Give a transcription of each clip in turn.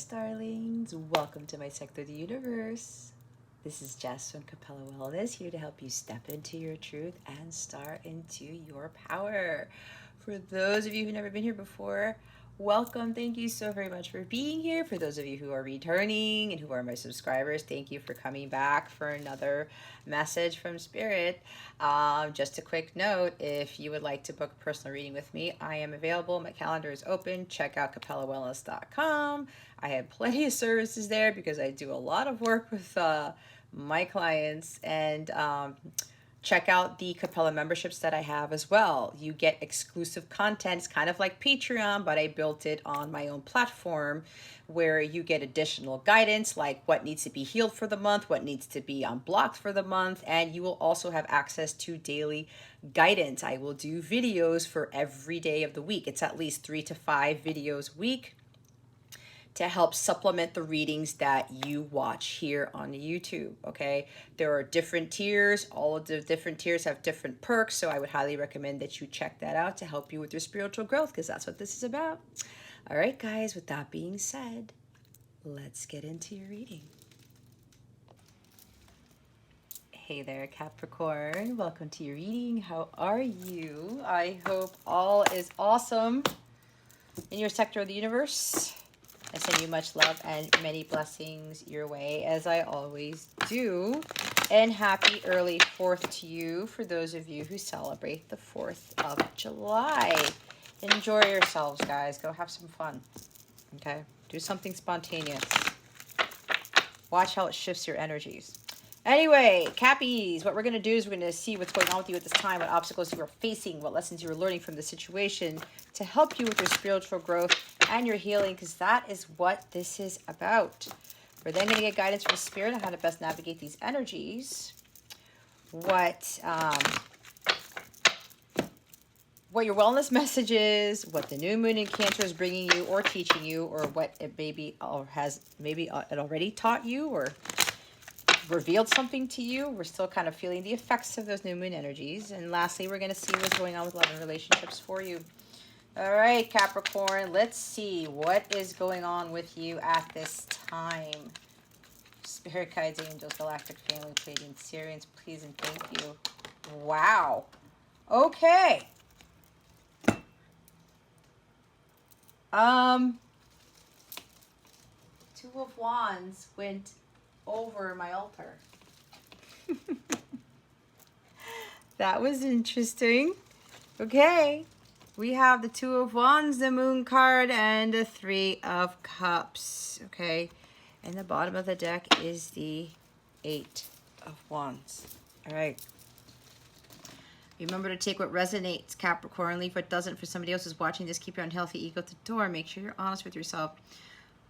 Starlings. Welcome to my sector of the universe. This is Jess from Capella Wellness, here to help you step into your truth and star into your power. For those of you who've never been here before, welcome. Thank you so very much for being here. For those of you who are returning and who are my subscribers, thank you for coming back for another message from Spirit. Just a quick note, if you would like to book a personal reading with me, I am available. My calendar is open. Check out capellawellness.com. I have plenty of services there because I do a lot of work with my clients, and check out the Capella memberships that I have as well. You get exclusive content. It's kind of like Patreon, but I built it on my own platform where you get additional guidance like what needs to be healed for the month, what needs to be unblocked for the month, and you will also have access to daily guidance. I will do videos for every day of the week. It's at least 3 to 5 videos a week to help supplement the readings that you watch here on YouTube, okay? There are different tiers. All of the different tiers have different perks, so I would highly recommend that you check that out to help you with your spiritual growth, because that's what this is about. All right, guys, with that being said, let's get into your reading. Hey there, Capricorn. Welcome to your reading. How are you? I hope all is awesome in your sector of the universe. I send you much love and many blessings your way, as I always do. And happy early 4th to you for those of you who celebrate the 4th of July. Enjoy yourselves, guys. Go have some fun, okay? Do something spontaneous. Watch how it shifts your energies. Anyway, Cappies, what we're going to do is we're going to see what's going on with you at this time, what obstacles you are facing, what lessons you are learning from the situation to help you with your spiritual growth and your healing, because that is what this is about. We're then going to get guidance from Spirit on how to best navigate these energies, what your wellness message is, what the new moon in Cancer is bringing you or teaching you, or what it maybe or has maybe it already taught you or revealed something to you. We're still kind of feeling the effects of those new moon energies. And lastly, we're going to see what's going on with love and relationships for you. All right, Capricorn, let's see what is going on with you at this time. Spirit guides, angels, galactic family, Pleiadian, Sirians, please and thank you. Wow. Okay. Two of Wands went over my altar. That was interesting. Okay. We have the Two of Wands, the Moon card, and the Three of Cups. Okay. And the bottom of the deck is the Eight of Wands. All right. Remember to take what resonates, Capricorn. Leave what doesn't for somebody else who's watching this. Keep your unhealthy ego at the door. Make sure you're honest with yourself.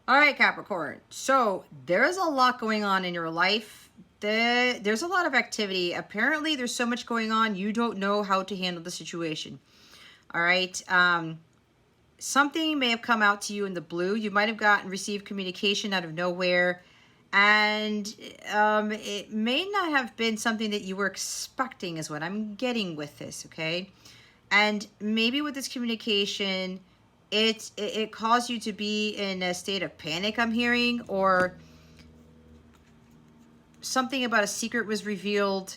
All right, Capricorn. So there's a lot going on in your life. There's a lot of activity. Apparently, there's so much going on, you don't know how to handle the situation. All right. Something may have come out to you in the blue. You might have received communication out of nowhere. And it may not have been something that you were expecting is what I'm getting with this, okay? And maybe with this communication, it caused you to be in a state of panic, I'm hearing, or something about a secret was revealed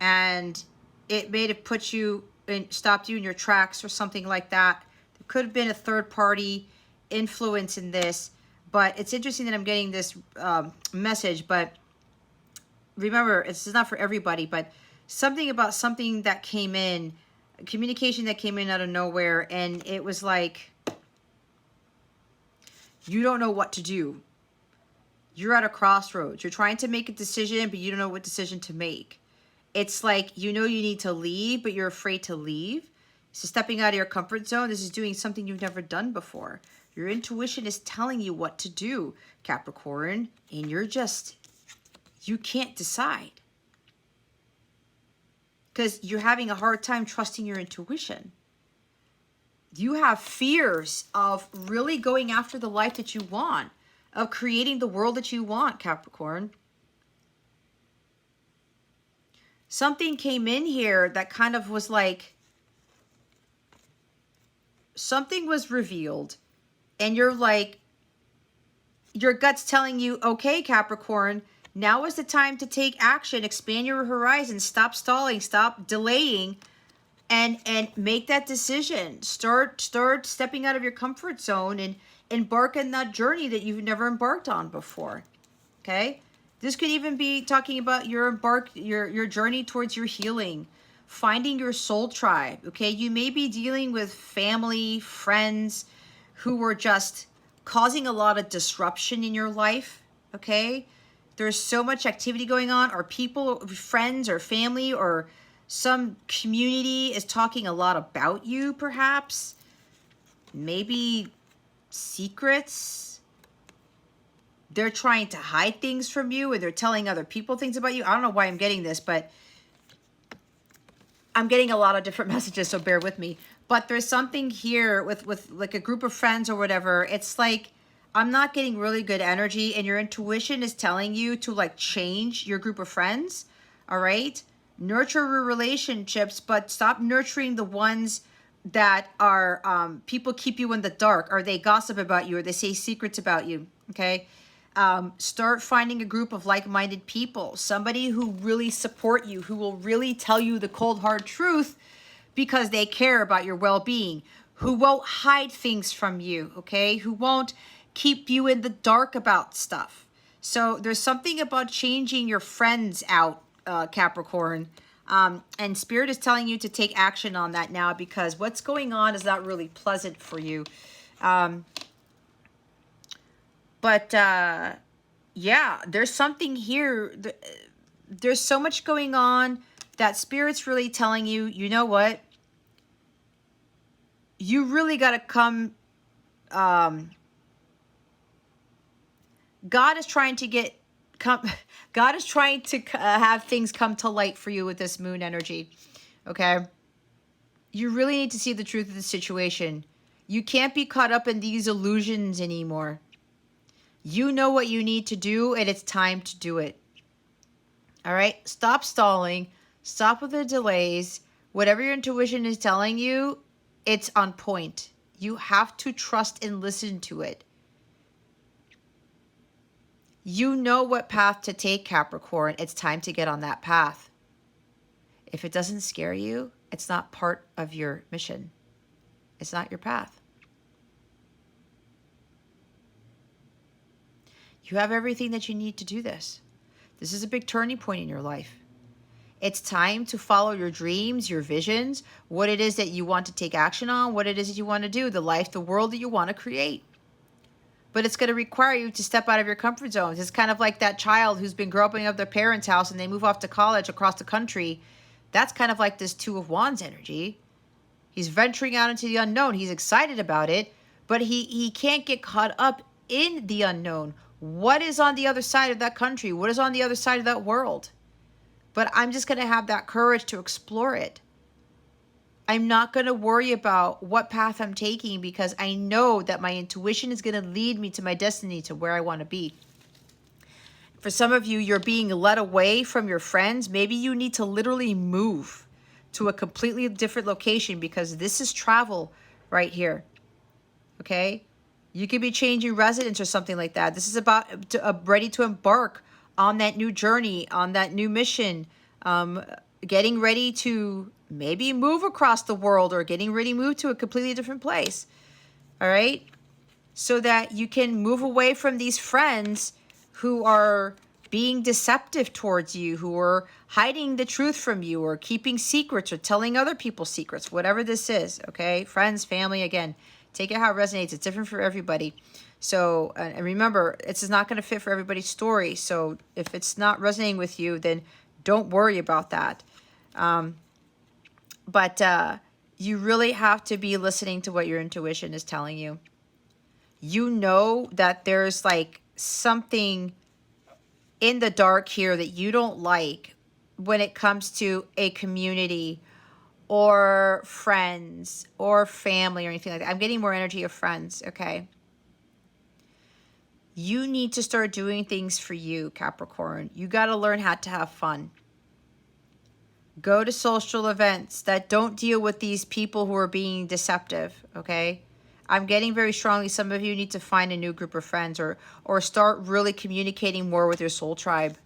and it may have put you and stopped you in your tracks or something like that. There could have been a third party influence in this, but it's interesting that I'm getting this message. But remember, it's not for everybody, but something about something that came in, communication that came in out of nowhere, and it was like, you don't know what to do. You're at a crossroads. You're trying to make a decision, but you don't know what decision to make. It's like, you know you need to leave, but you're afraid to leave. So stepping out of your comfort zone, this is doing something you've never done before. Your intuition is telling you what to do, Capricorn, and you can't decide. Because you're having a hard time trusting your intuition. You have fears of really going after the life that you want, of creating the world that you want, Capricorn. Something came in here that kind of was like, something was revealed, and you're like, your gut's telling you, okay, Capricorn, now is the time to take action, expand your horizons, stop stalling, stop delaying, and make that decision. Start stepping out of your comfort zone and embark on that journey that you've never embarked on before. Okay? This could even be talking about your journey towards your healing, finding your soul tribe. Okay? You may be dealing with family, friends who were just causing a lot of disruption in your life. Okay? There's so much activity going on, or people, friends or family, or some community is talking a lot about you, perhaps. Maybe secrets. They're trying to hide things from you, and they're telling other people things about you. I don't know why I'm getting this, but I'm getting a lot of different messages, so bear with me. But there's something here with like a group of friends or whatever. It's like, I'm not getting really good energy, and your intuition is telling you to like change your group of friends. All right? Nurture your relationships, but stop nurturing the ones that are people keep you in the dark, or they gossip about you, or they say secrets about you. Okay? Start finding a group of like-minded people, somebody who really support you, who will really tell you the cold hard truth because they care about your well-being, who won't hide things from you, okay? Who won't keep you in the dark about stuff. So there's something about changing your friends out, Capricorn. And Spirit is telling you to take action on that now, because what's going on is not really pleasant for you. But yeah, there's something here. There's so much going on that Spirit's really telling you, you know what? You really got to come. God is trying to God is trying to have things come to light for you with this moon energy. Okay? You really need to see the truth of the situation. You can't be caught up in these illusions anymore. You know what you need to do, and it's time to do it. All right? Stop stalling. Stop with the delays. Whatever your intuition is telling you, it's on point. You have to trust and listen to it. You know what path to take, Capricorn. It's time to get on that path. If it doesn't scare you, it's not part of your mission. It's not your path. You have everything that you need to do this. This is a big turning point in your life. It's time to follow your dreams, your visions, what it is that you want to take action on, what it is that you want to do, the life, the world that you want to create. But it's going to require you to step out of your comfort zones. It's kind of like that child who's been growing up at their parents' house and they move off to college across the country. That's kind of like this Two of Wands energy. He's venturing out into the unknown. He's excited about it, but he can't get caught up in the unknown. What is on the other side of that country? What is on the other side of that world? But I'm just going to have that courage to explore it. I'm not going to worry about what path I'm taking, because I know that my intuition is going to lead me to my destiny, to where I want to be. For some of you, you're being led away from your friends. Maybe you need to literally move to a completely different location, because this is travel right here. Okay? You could be changing residence or something like that. This is about ready to embark on that new journey, on that new mission, getting ready to maybe move across the world, or getting ready to move to a completely different place. All right? So that you can move away from these friends who are being deceptive towards you, who are hiding the truth from you, or keeping secrets, or telling other people secrets, whatever this is, okay? Friends, family, again, take it how it resonates. It's different for everybody. So, and remember, it's not going to fit for everybody's story. So if it's not resonating with you, then don't worry about that. But you really have to be listening to what your intuition is telling you. You know that there's like something in the dark here that you don't like when it comes to a community or friends or family or anything like that. I'm getting more energy of friends, okay? You need to start doing things for you, Capricorn. You got to learn how to have fun. Go to social events that don't deal with these people who are being deceptive, okay? I'm getting very strongly some of you need to find a new group of friends, or start really communicating more with your soul tribe.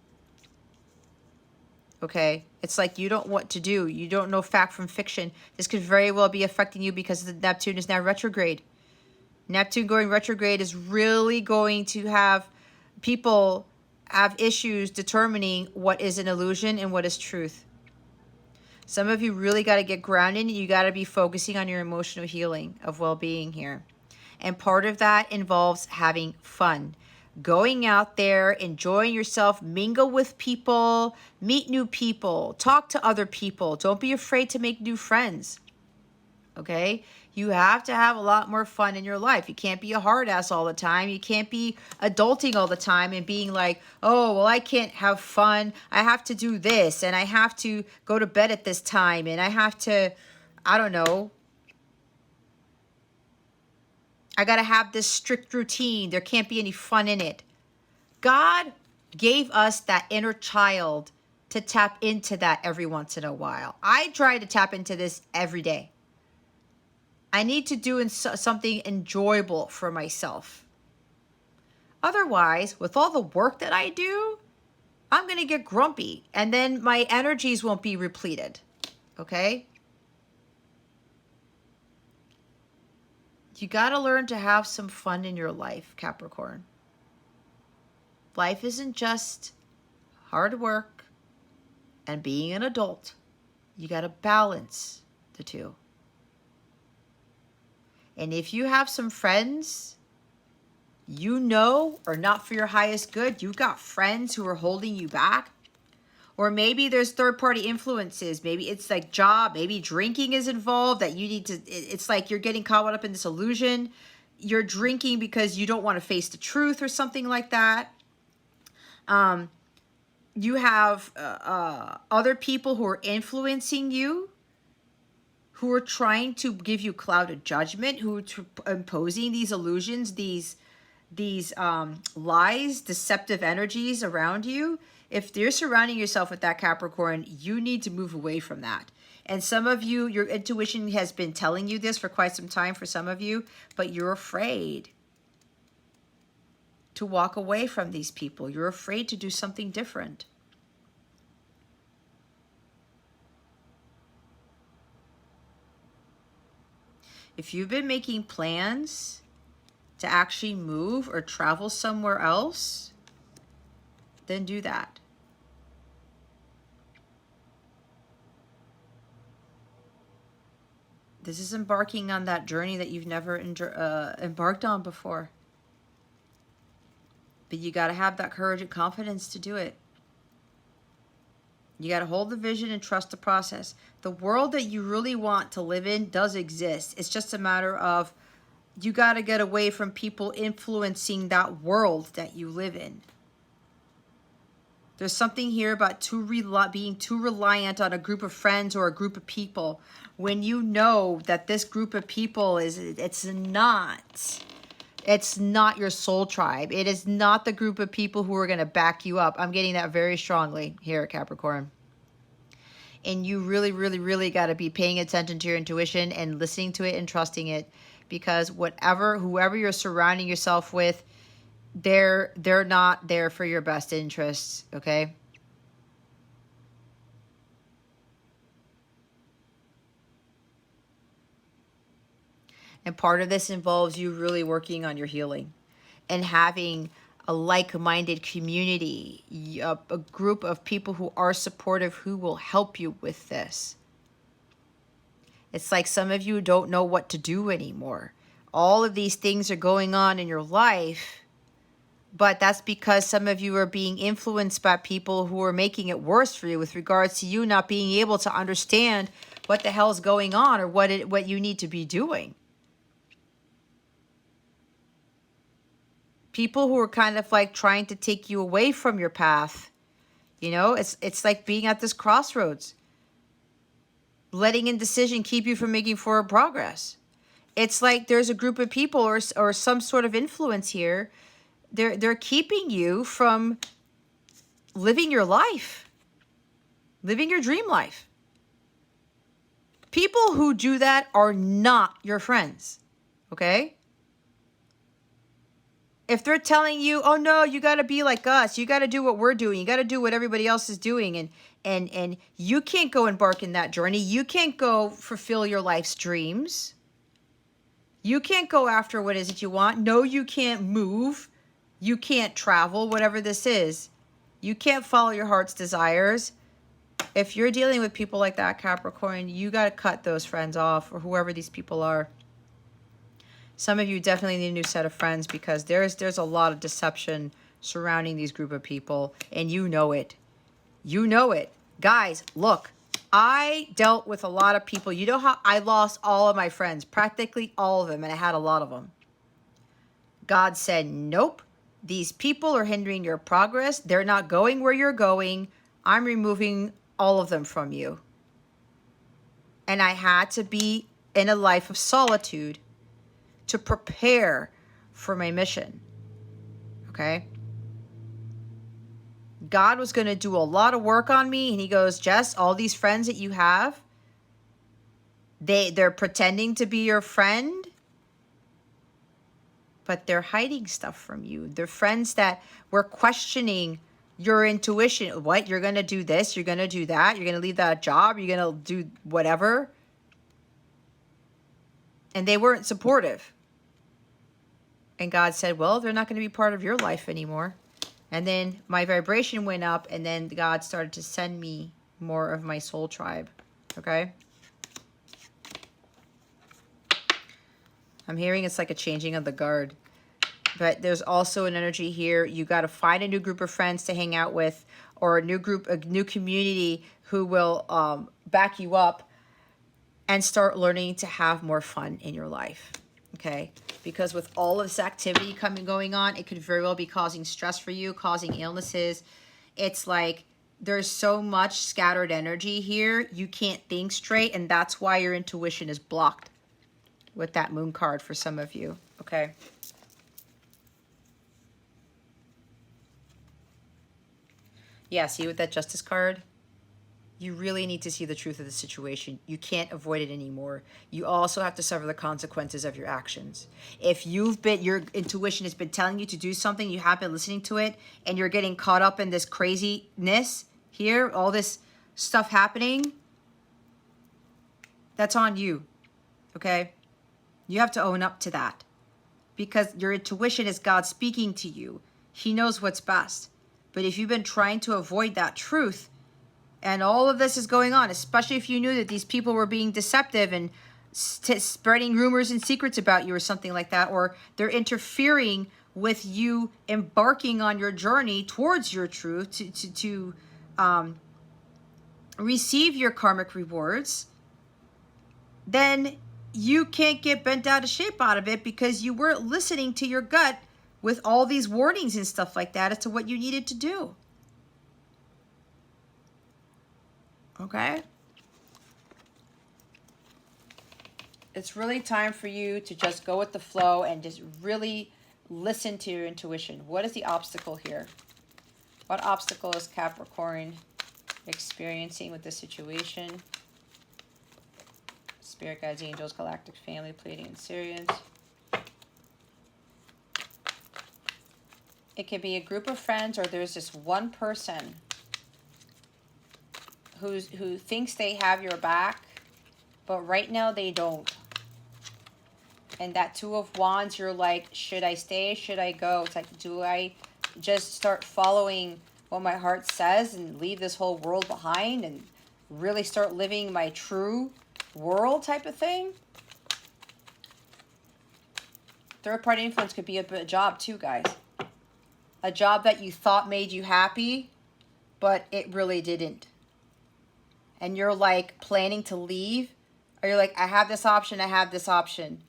Okay? It's like you don't know what to do. You don't know fact from fiction. This could very well be affecting you because the Neptune is now retrograde. Neptune going retrograde is really going to have people have issues determining what is an illusion and what is truth. Some of you really got to get grounded. You got to be focusing on your emotional healing of well-being here. And part of that involves having fun. Going out there, enjoying yourself, mingle with people, meet new people, talk to other people. Don't be afraid to make new friends. Okay? You have to have a lot more fun in your life. You can't be a hard ass all the time. You can't be adulting all the time and being like, oh, well, I can't have fun. I have to do this, and I have to go to bed at this time, and I have to, I don't know, I got to have this strict routine. There can't be any fun in it. God gave us that inner child to tap into that every once in a while. I try to tap into this every day. I need to do something enjoyable for myself. Otherwise, with all the work that I do, I'm going to get grumpy, and then my energies won't be repleted. Okay? You got to learn to have some fun in your life, Capricorn. Life isn't just hard work and being an adult. You got to balance the two. And if you have some friends you know are not for your highest good, you've got friends who are holding you back, or maybe there's third-party influences. Maybe it's like job, maybe drinking is involved, that you need to, it's like you're getting caught up in this illusion. You're drinking because you don't want to face the truth or something like that. You have other people who are influencing you, who are trying to give you clouded judgment, who are imposing these illusions, these lies, deceptive energies around you. If you're surrounding yourself with that, Capricorn, you need to move away from that. And some of you, your intuition has been telling you this for quite some time for some of you, but you're afraid to walk away from these people. You're afraid to do something different. If you've been making plans to actually move or travel somewhere else, then do that. This is embarking on that journey that you've never embarked on before. But you got to have that courage and confidence to do it. You got to hold the vision and trust the process. The world that you really want to live in does exist. It's just a matter of you got to get away from people influencing that world that you live in. There's something here about being too reliant on a group of friends or a group of people when you know that this group of people it's not your soul tribe. It is not the group of people who are going to back you up. I'm getting that very strongly here at Capricorn. And you really, really, really got to be paying attention to your intuition and listening to it and trusting it, because whoever you're surrounding yourself with, they're not there for your best interests, okay? And part of this involves you really working on your healing and having a like-minded community, a group of people who are supportive, who will help you with this. It's like some of you don't know what to do anymore. All of these things are going on in your life, but that's because some of you are being influenced by people who are making it worse for you with regards to you not being able to understand what the hell is going on or what you need to be doing. People who are kind of like trying to take you away from your path. You know, it's like being at this crossroads. Letting indecision keep you from making forward progress. It's like there's a group of people or some sort of influence here. They're keeping you from living your life, living your dream life. People who do that are not your friends, okay? If they're telling you, oh no, you got to be like us, you got to do what we're doing, you got to do what everybody else is doing, and you can't go embark in that journey, you can't go fulfill your life's dreams, you can't go after what is it you want, no, you can't move, you can't travel, whatever this is, you can't follow your heart's desires. If you're dealing with people like that, Capricorn, you got to cut those friends off, or whoever these people are. Some of you definitely need a new set of friends, because there's a lot of deception surrounding these group of people, and you know it. You know it. Guys, look, I dealt with a lot of people. You know how I lost all of my friends, practically all of them, and I had a lot of them. God said, nope, these people are hindering your progress. They're not going where you're going. I'm removing all of them from you. And I had to be in a life of solitude to prepare for my mission, okay? God was going to do a lot of work on me, and he goes, Jess, all these friends that you have, they're pretending to be your friend, but they're hiding stuff from you. They're friends that were questioning your intuition. What? You're going to do this, you're going to do that, you're going to leave that job, you're going to do whatever. And they weren't supportive. And God said, well, they're not going to be part of your life anymore. And then my vibration went up, and then God started to send me more of my soul tribe, okay? I'm hearing it's like a changing of the guard. But there's also an energy here. You got to find a new group of friends to hang out with, or a new group, a new community who will back you up, and start learning to have more fun in your life, okay? Because with all of this activity going on, it could very well be causing stress for you, causing illnesses. It's like there's so much scattered energy here, you can't think straight, and that's why your intuition is blocked with that moon card for some of you, okay? Yeah, see with that justice card? You really need to see the truth of the situation. You can't avoid it anymore. You also have to suffer the consequences of your actions. If your intuition has been telling you to do something, you have been listening to it, and you're getting caught up in this craziness here, all this stuff happening, that's on you, okay? You have to own up to that, because your intuition is God speaking to you. He knows what's best. But if you've been trying to avoid that truth, and all of this is going on, especially if you knew that these people were being deceptive and spreading rumors and secrets about you or something like that, or they're interfering with you embarking on your journey towards your truth to receive your karmic rewards, then you can't get bent out of shape out of it, because you weren't listening to your gut with all these warnings and stuff like that as to what you needed to do. Okay? It's really time for you to just go with the flow and just really listen to your intuition. What is the obstacle here? What obstacle is Capricorn experiencing with this situation? Spirit guides, angels, galactic family, Pleiadian and Sirians. It could be a group of friends, or there's this one person who thinks they have your back, but right now they don't. And that Two of Wands, you're like, should I stay? Should I go? It's like, do I just start following what my heart says and leave this whole world behind and really start living my true world type of thing? Third-party influence could be a job too, guys. A job that you thought made you happy, but it really didn't. And you're like planning to leave, or you're like, I have this option, I have this option.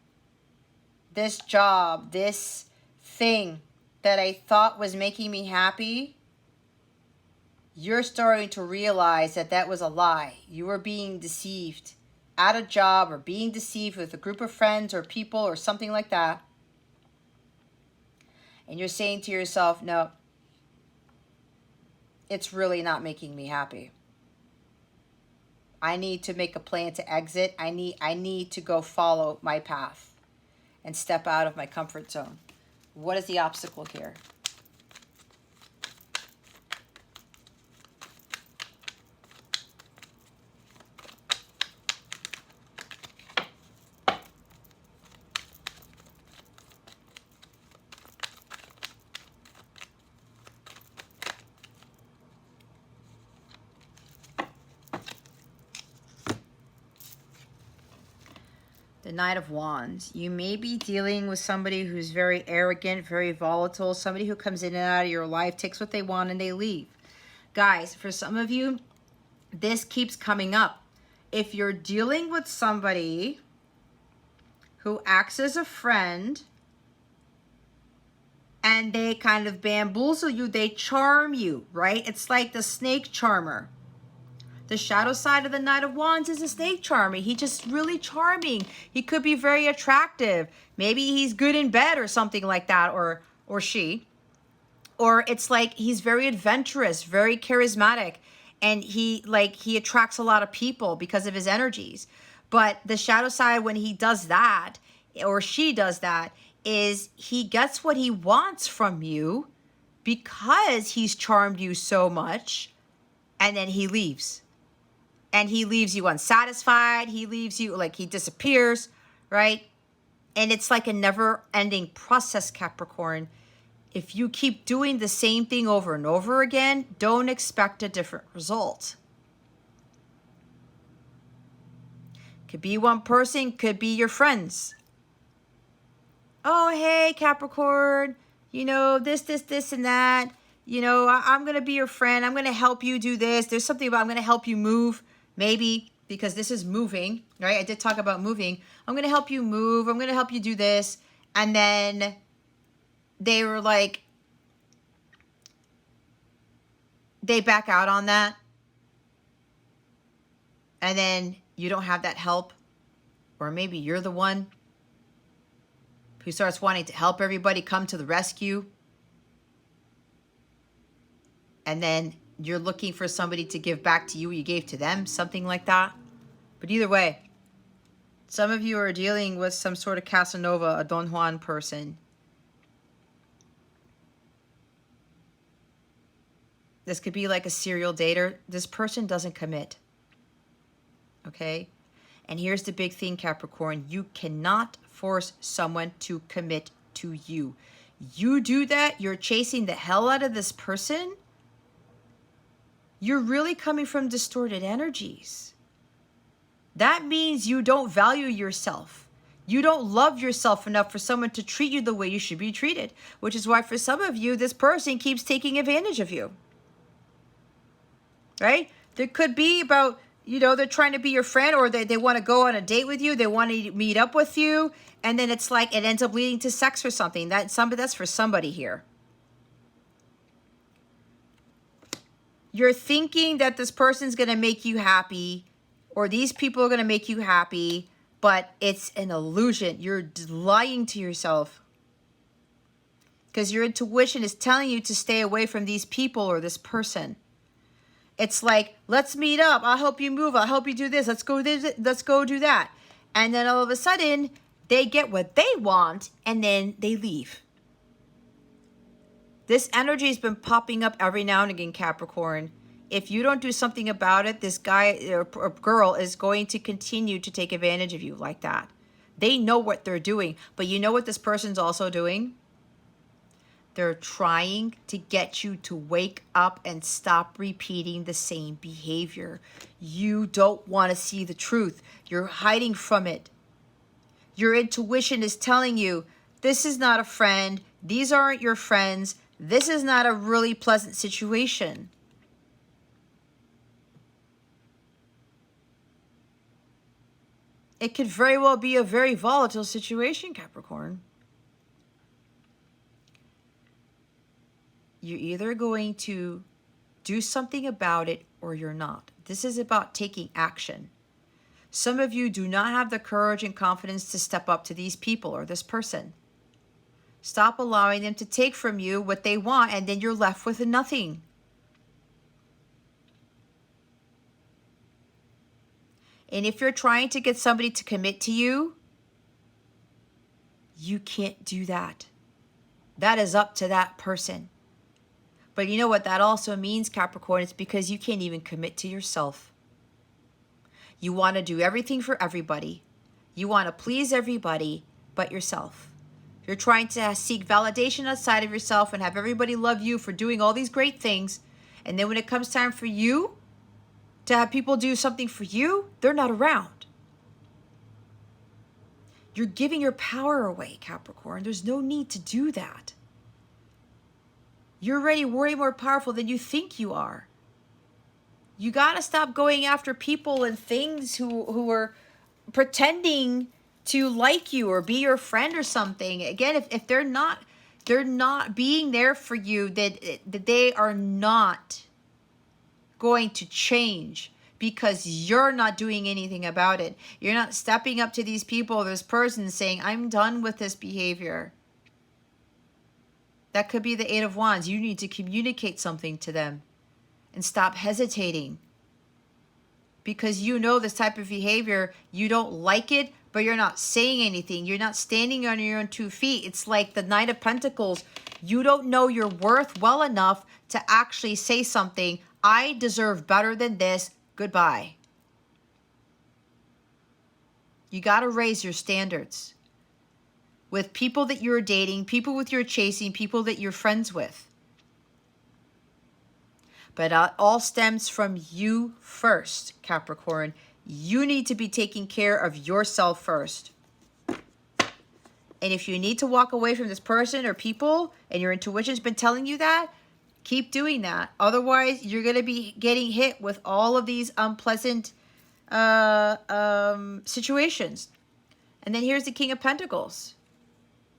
This job, this thing that I thought was making me happy, you're starting to realize that that was a lie. You were being deceived at a job, or being deceived with a group of friends or people or something like that. And you're saying to yourself, no, it's really not making me happy. I need to make a plan to exit. I need to go follow my path. and step out of my comfort zone. What is the obstacle here? The Knight of Wands. You may be dealing with somebody who's very arrogant, very volatile, somebody who comes in and out of your life, takes what they want and they leave. Guys, for some of you, this keeps coming up. If you're dealing with somebody who acts as a friend and they kind of bamboozle you, they charm you, right? It's like the snake charmer. The shadow side of the Knight of Wands is a snake charmer. He's just really charming. He could be very attractive. Maybe he's good in bed or something like that, or she. Or it's like he's very adventurous, very charismatic, and he attracts a lot of people because of his energies. But the shadow side, when he does that, or she does that, is he gets what he wants from you because he's charmed you so much, and then he leaves. And he leaves you unsatisfied. He leaves you, like, he disappears, right? And it's like a never-ending process, Capricorn. If you keep doing the same thing over and over again, don't expect a different result. Could be one person, could be your friends. Oh, hey, Capricorn, you know, this, and that. You know, I'm going to be your friend. I'm going to help you do this. There's something about I'm going to help you move. Maybe because this is moving, right? I did talk about moving. I'm going to help you move. I'm going to help you do this. And then they were like, they back out on that. And then you don't have that help. Or maybe you're the one who starts wanting to help everybody come to the rescue. And then you're looking for somebody to give back to you what you gave to them, something like that. But either way, some of you are dealing with some sort of Casanova, a Don Juan person. This could be like a serial dater. This person doesn't commit. Okay? And here's the big thing, Capricorn. You cannot force someone to commit to you. You do that, you're chasing the hell out of this person. You're really coming from distorted energies. That means you don't value yourself. You don't love yourself enough for someone to treat you the way you should be treated, which is why for some of you, this person keeps taking advantage of you. Right? There could be about, you know, they're trying to be your friend, or they want to go on a date with you. They want to meet up with you. And then it's like it ends up leading to sex or something. That's for somebody here. You're thinking that this person's going to make you happy, or these people are going to make you happy, but it's an illusion. You're lying to yourself because your intuition is telling you to stay away from these people or this person. It's like, let's meet up. I'll help you move. I'll help you do this. Let's go do that. And then all of a sudden, they get what they want, and then they leave. This energy has been popping up every now and again, Capricorn. If you don't do something about it, this guy or girl is going to continue to take advantage of you like that. They know what they're doing. But you know what this person's also doing? They're trying to get you to wake up and stop repeating the same behavior. You don't want to see the truth. You're hiding from it. Your intuition is telling you, this is not a friend. These aren't your friends. This is not a really pleasant situation. It could very well be a very volatile situation, Capricorn. You're either going to do something about it or you're not. This is about taking action. Some of you do not have the courage and confidence to step up to these people or this person. Stop allowing them to take from you what they want, and then you're left with nothing. And if you're trying to get somebody to commit to you, You can't do that. That is up to that person. But you know what that also means, Capricorn? It's because you can't even commit to yourself. You want to do everything for everybody. You want to please everybody but yourself. You're trying to seek validation outside of yourself and have everybody love you for doing all these great things. And then when it comes time for you to have people do something for you, they're not around. You're giving your power away, Capricorn. There's no need to do that. You're already way more powerful than you think you are. You got to stop going after people and things who are pretending to like you or be your friend or something. Again, if they're not being there for you, that they are not going to change because you're not doing anything about it. You're not stepping up to these people, this person, saying, I'm done with this behavior. That could be the Eight of Wands. You need to communicate something to them and stop hesitating. Because you know this type of behavior, you don't like it, but you're not saying anything. You're not standing on your own 2 feet. It's like the Knight of Pentacles. You don't know your worth well enough to actually say something. I deserve better than this. Goodbye. You got to raise your standards with people that you're dating, people with you're chasing, people that you're friends with. But it all stems from you first, Capricorn. You need to be taking care of yourself first. And if you need to walk away from this person or people, and your intuition's been telling you that, keep doing that. Otherwise, you're going to be getting hit with all of these unpleasant situations. And then here's the King of Pentacles.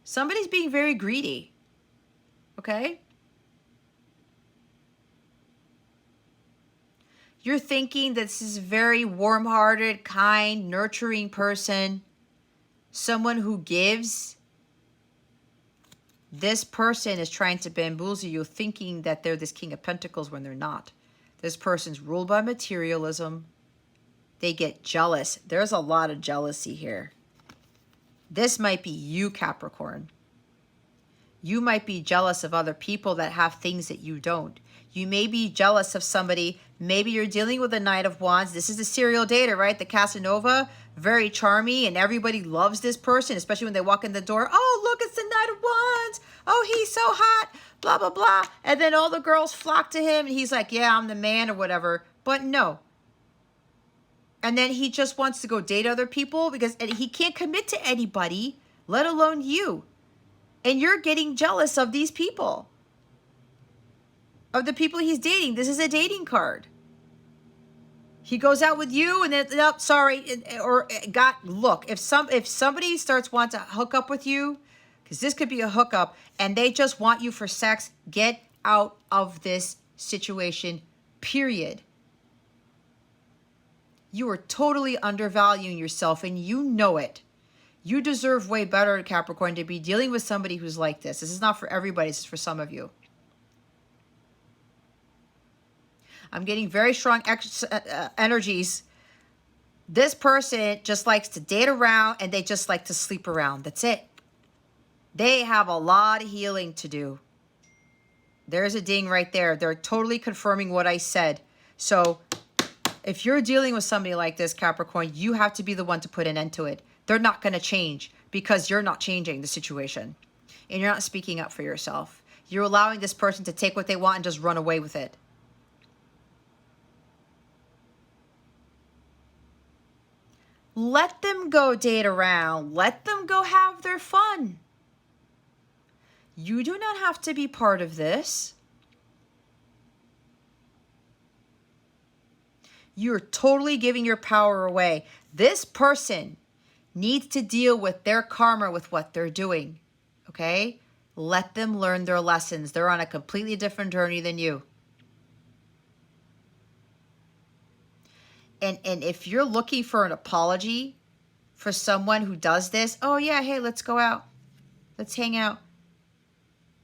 Somebody's being very greedy. Okay? You're thinking that this is a very warm-hearted, kind, nurturing person. Someone who gives. This person is trying to bamboozle you, thinking that they're this King of Pentacles when they're not. This person's ruled by materialism. They get jealous. There's a lot of jealousy here. This might be you, Capricorn. You might be jealous of other people that have things that you don't. You may be jealous of somebody. Maybe you're dealing with a Knight of Wands. This is the serial dater, right? The Casanova, very charming, and everybody loves this person, especially when they walk in the door. Oh, look, it's the Knight of Wands. Oh, he's so hot, blah, blah, blah. And then all the girls flock to him, and he's like, yeah, I'm the man or whatever. But no. And then he just wants to go date other people because he can't commit to anybody, let alone you. And you're getting jealous of these people. Of the people he's dating. This is a dating card. He goes out with you and then, oh, sorry, or look, if somebody starts wanting to hook up with you, because this could be a hookup, and they just want you for sex, get out of this situation, period. You are totally undervaluing yourself, and you know it. You deserve way better, Capricorn, to be dealing with somebody who's like this. This is not for everybody. This is for some of you. I'm getting very strong energies. This person just likes to date around, and they just like to sleep around. That's it. They have a lot of healing to do. There's a ding right there. They're totally confirming what I said. So if you're dealing with somebody like this, Capricorn, you have to be the one to put an end to it. They're not going to change because you're not changing the situation. And you're not speaking up for yourself. You're allowing this person to take what they want and just run away with it. Let them go date around. Let them go have their fun. You do not have to be part of this. You're totally giving your power away. This person needs to deal with their karma with what they're doing. Okay? Let them learn their lessons. They're on a completely different journey than you. And if you're looking for an apology for someone who does this, oh yeah, hey, let's go out. Let's hang out.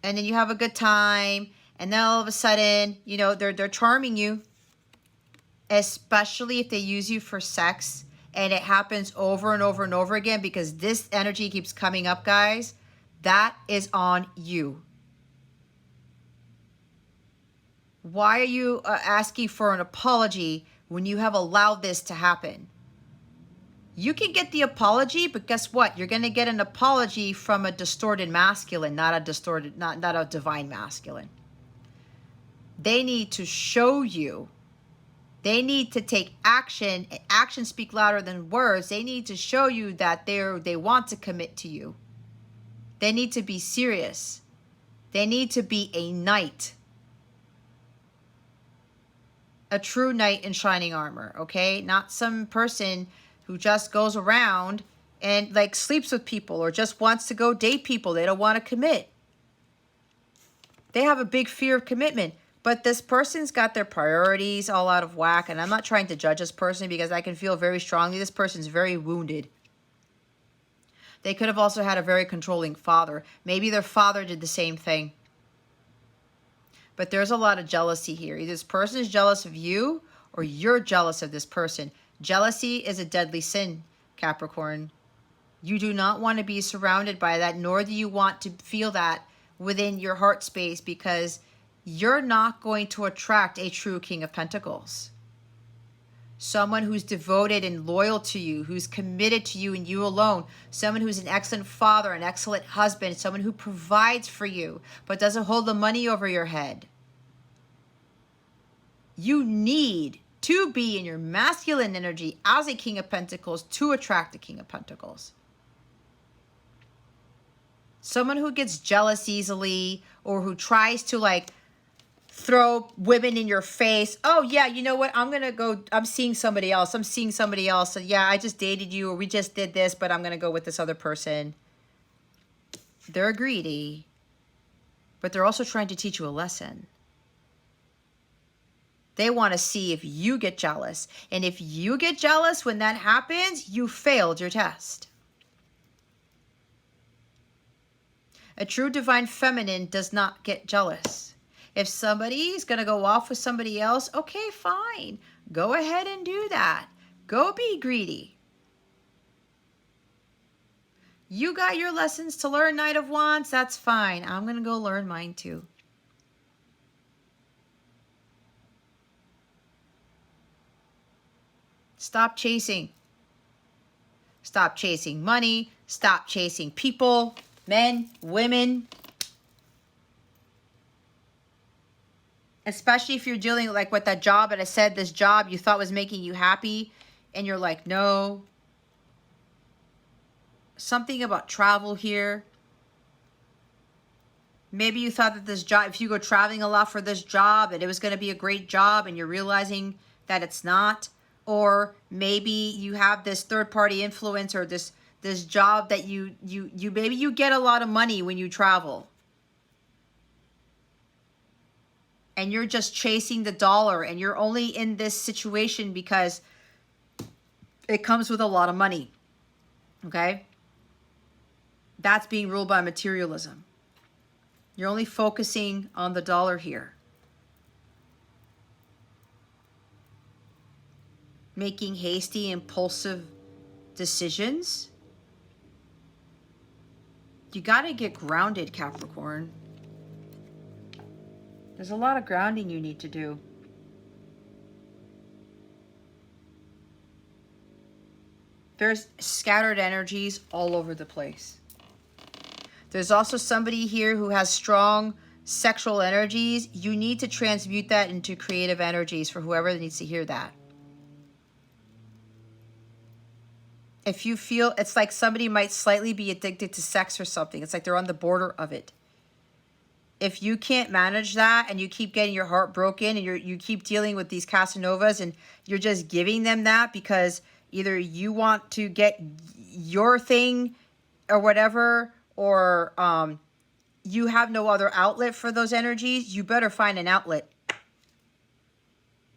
And then you have a good time. And then all of a sudden, they're charming you. Especially if they use you for sex. and it happens over and over and over again because this energy keeps coming up, guys, that is on you. Why are you asking for an apology when you have allowed this to happen? You can get the apology, but guess what? You're going to get an apology from a distorted masculine, not a divine masculine. They need to show you. They need to take action. Actions speak louder than words. They need to show you that they want to commit to you. They need to be serious. They need to be a knight. A true knight in shining armor, okay? Not some person who just goes around and like sleeps with people or just wants to go date people. They don't want to commit. They have a big fear of commitment. But this person's got their priorities all out of whack. And I'm not trying to judge this person because I can feel very strongly this person's very wounded. They could have also had a very controlling father. Maybe their father did the same thing. But there's a lot of jealousy here. Either this person is jealous of you or you're jealous of this person. Jealousy is a deadly sin, Capricorn. You do not want to be surrounded by that, nor do you want to feel that within your heart space, because you're not going to attract a true King of Pentacles. Someone who's devoted and loyal to you, who's committed to you and you alone. Someone who's an excellent father, an excellent husband, someone who provides for you, but doesn't hold the money over your head. You need to be in your masculine energy as a King of Pentacles to attract the King of Pentacles. Someone who gets jealous easily or who tries to like throw women in your face. Oh yeah, you know what? I'm seeing somebody else. So yeah, I just dated you or we just did this, but I'm going to go with this other person. They're greedy, but they're also trying to teach you a lesson. They want to see if you get jealous. And if you get jealous when that happens, you failed your test. A true divine feminine does not get jealous. If somebody is going to go off with somebody else, okay, fine. Go ahead and do that. Go be greedy. You got your lessons to learn, Knight of Wands. That's fine. I'm going to go learn mine too. Stop chasing. Stop chasing money. Stop chasing people, men, women. Especially if you're dealing like with that job that I said, this job you thought was making you happy and you're like, no. Something about travel here. Maybe you thought that this job, if you go traveling a lot for this job and it was going to be a great job and you're realizing that it's not. Or maybe you have this third-party influence or this job that maybe you get a lot of money when you travel. And you're just chasing the dollar and you're only in this situation because it comes with a lot of money. Okay? That's being ruled by materialism. You're only focusing on the dollar here. Making hasty, impulsive decisions. You got to get grounded, Capricorn. There's a lot of grounding you need to do. There's scattered energies all over the place. There's also somebody here who has strong sexual energies. You need to transmute that into creative energies for whoever needs to hear that. If you feel, it's like somebody might slightly be addicted to sex or something. It's like they're on the border of it. If you can't manage that and you keep getting your heart broken and you keep dealing with these Casanovas and you're just giving them that because either you want to get your thing or whatever, or you have no other outlet for those energies, you better find an outlet.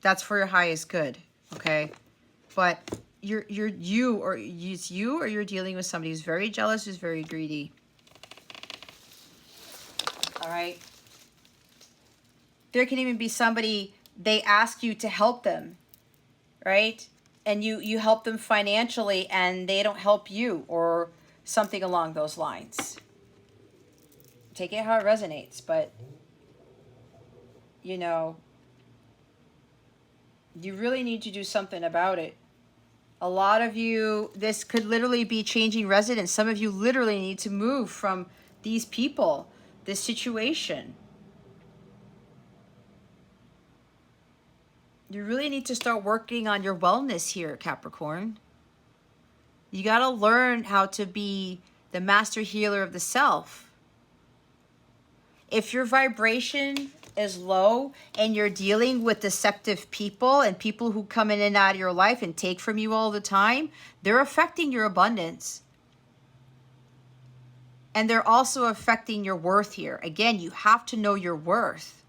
That's for your highest good, okay? But you're dealing with somebody who's very jealous, who's very greedy. All right. There can even be somebody, they ask you to help them, right? and you help them financially and they don't help you, or something along those lines. Take it how it resonates, but you know, you really need to do something about it. A lot of you, this could literally be changing residence. Some of you literally need to move from these people, this situation. You really need to start working on your wellness here, Capricorn. You got to learn how to be the master healer of the self. If your vibration is low and you're dealing with deceptive people and people who come in and out of your life and take from you all the time, they're affecting your abundance. And they're also affecting your worth here. Again, you have to know your worth.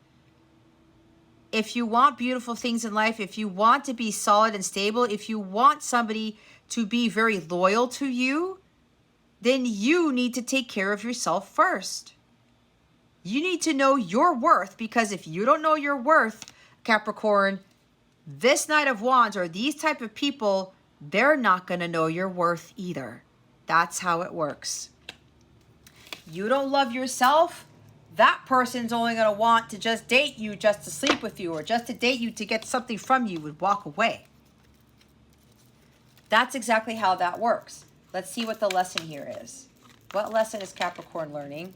If you want beautiful things in life, if you want to be solid and stable, if you want somebody to be very loyal to you, then you need to take care of yourself first. You need to know your worth, because if you don't know your worth, Capricorn, this Knight of Wands or these type of people, they're not going to know your worth either. That's how it works. You don't love yourself, that person's only going to want to just date you just to sleep with you, or just to date you to get something from you and walk away. That's exactly how that works. Let's see what the lesson here is. What lesson is Capricorn learning?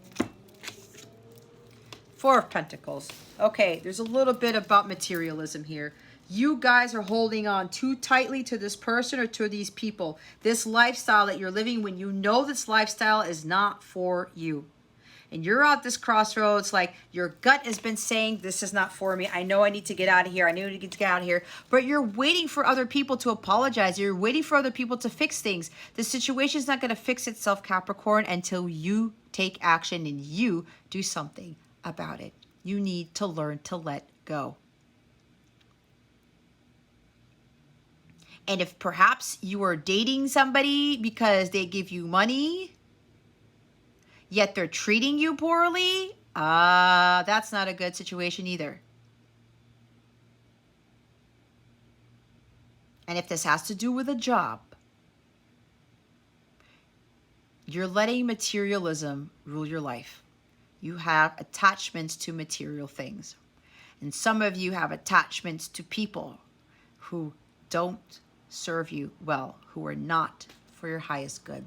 Four of Pentacles. Okay, there's a little bit about materialism here. You guys are holding on too tightly to this person or to these people. This lifestyle that you're living, when you know this lifestyle is not for you. And you're at this crossroads, like your gut has been saying, this is not for me. I know I need to get out of here. I need to get out of here. But you're waiting for other people to apologize. You're waiting for other people to fix things. The situation's not going to fix itself, Capricorn, until you take action and you do something about it. You need to learn to let go. And if perhaps you are dating somebody because they give you money, yet they're treating you poorly, that's not a good situation either. And if this has to do with a job, you're letting materialism rule your life. You have attachments to material things. And some of you have attachments to people who don't serve you well, who are not for your highest good.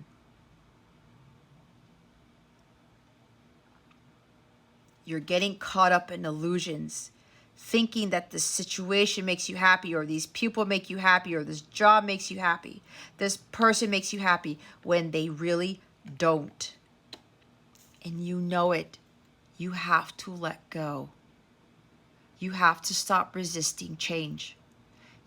You're getting caught up in illusions, thinking that this situation makes you happy, or these people make you happy, or this job makes you happy, this person makes you happy, when they really don't. And you know it. You have to let go. You have to stop resisting change.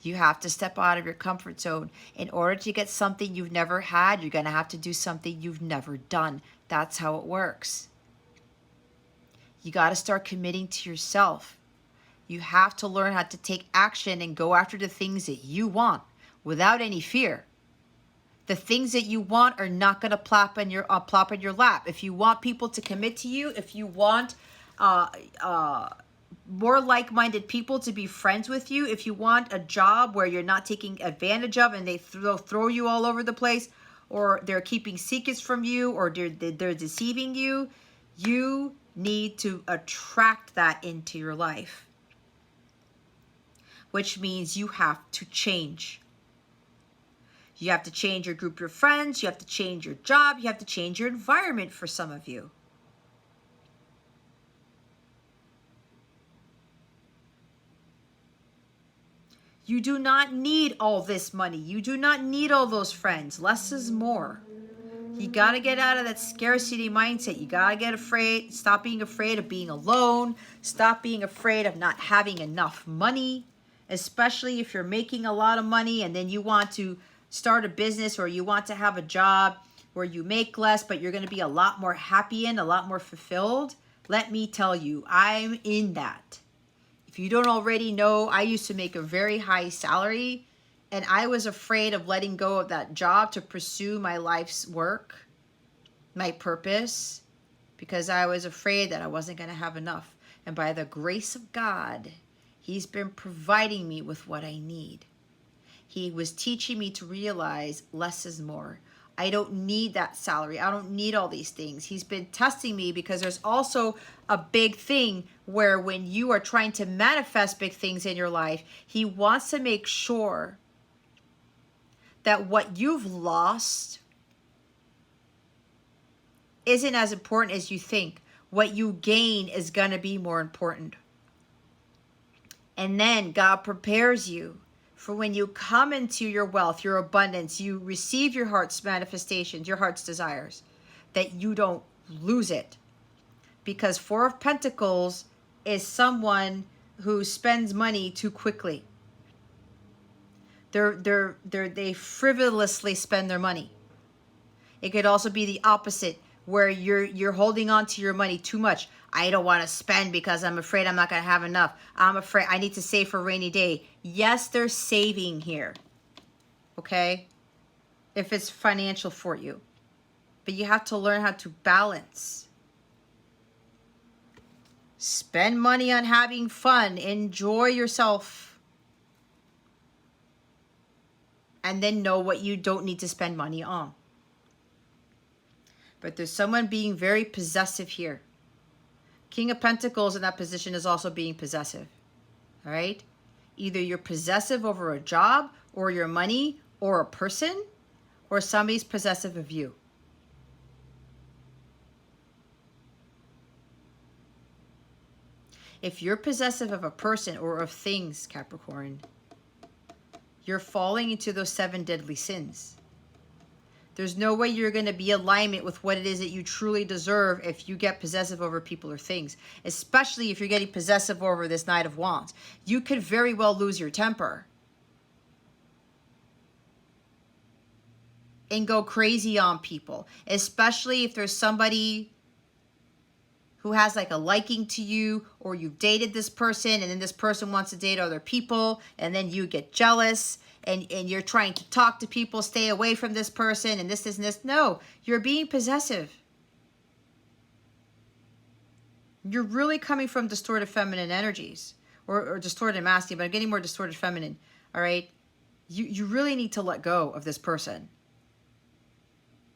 You have to step out of your comfort zone. In order to get something you've never had, you're going to have to do something you've never done. That's how it works. You got to start committing to yourself. You have to learn how to take action and go after the things that you want without any fear. The things that you want are not going to plop in your lap. If you want people to commit to you, if you want more like-minded people to be friends with you, if you want a job where you're not taking advantage of and they throw you all over the place, or they're keeping secrets from you, or they're deceiving you, you need to attract that into your life, which means you have to change. You have to change your group of friends. You have to change your job. You have to change your environment for some of you. You do not need all this money. You do not need all those friends. Less is more. You got to get out of that scarcity mindset. You got to get afraid. Stop being afraid of being alone. Stop being afraid of not having enough money, especially if you're making a lot of money and then you want to start a business, or you want to have a job where you make less, but you're going to be a lot more happy and a lot more fulfilled. Let me tell you, I'm in that. If you don't already know, I used to make a very high salary, and I was afraid of letting go of that job to pursue my life's work, my purpose, because I was afraid that I wasn't going to have enough. And by the grace of God, He's been providing me with what I need. He was teaching me to realize less is more. I don't need that salary. I don't need all these things. He's been testing me because there's also a big thing where when you are trying to manifest big things in your life, he wants to make sure that what you've lost isn't as important as you think. What you gain is going to be more important. And then God prepares you for when you come into your wealth, your abundance, you receive your heart's manifestations, your heart's desires, that you don't lose it. Because Four of Pentacles is someone who spends money too quickly. They frivolously spend their money. It could also be the opposite, where you're holding on to your money too much. I don't want to spend because I'm afraid I'm not going to have enough. I'm afraid I need to save for a rainy day. Yes, there's saving here, okay? If it's financial for you. But you have to learn how to balance. Spend money on having fun. Enjoy yourself. And then know what you don't need to spend money on. But there's someone being very possessive here. King of Pentacles in that position is also being possessive. All right? Either you're possessive over a job or your money or a person, or somebody's possessive of you. If you're possessive of a person or of things, Capricorn, you're falling into those 7 deadly sins. There's no way you're going to be in alignment with what it is that you truly deserve if you get possessive over people or things, especially if you're getting possessive over this Knight of Wands. You could very well lose your temper and go crazy on people, especially if there's somebody who has like a liking to you, or you've dated this person and then this person wants to date other people and then you get jealous. And you're trying to talk to people, stay away from this person, and this and this. No, you're being possessive. You're really coming from distorted feminine energies, or distorted masculine, but I'm getting more distorted feminine, all right? You really need to let go of this person.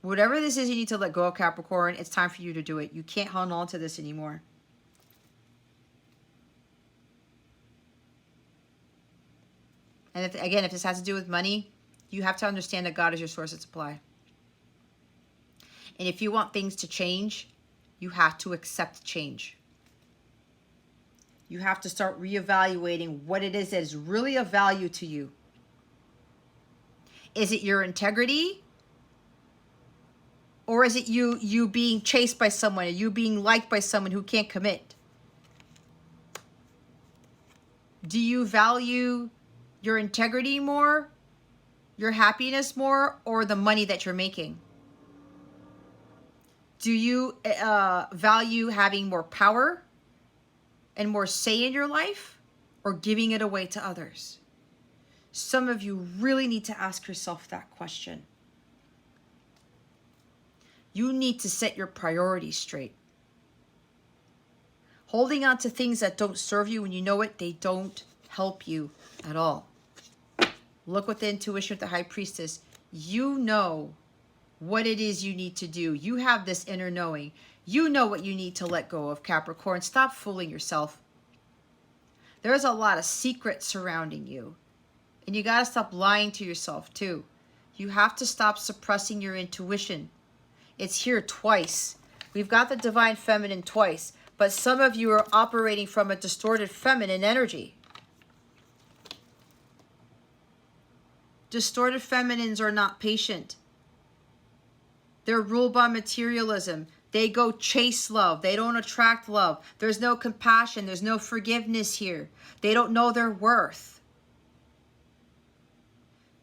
Whatever this is you need to let go of, Capricorn, it's time for you to do it. You can't hold on to this anymore. And if this has to do with money, you have to understand that God is your source of supply. And if you want things to change, you have to accept change. You have to start reevaluating what it is that is really of value to you. Is it your integrity? Or is it you being chased by someone, or you being liked by someone who can't commit? Do you value your integrity more, your happiness more, or the money that you're making? Do you value having more power and more say in your life, or giving it away to others? Some of you really need to ask yourself that question. You need to set your priorities straight. Holding on to things that don't serve you, when you know it, they don't help you at all. Look with the intuition of the High Priestess. You know what it is you need to do. You have this inner knowing. You know what you need to let go of, Capricorn. Stop fooling yourself. There's a lot of secrets surrounding you. And you got to stop lying to yourself too. You have to stop suppressing your intuition. It's here twice. We've got the Divine Feminine twice. But some of you are operating from a distorted feminine energy. Distorted feminines are not patient. They're ruled by materialism. They go chase love. They don't attract love. There's no compassion. There's no forgiveness here. They don't know their worth.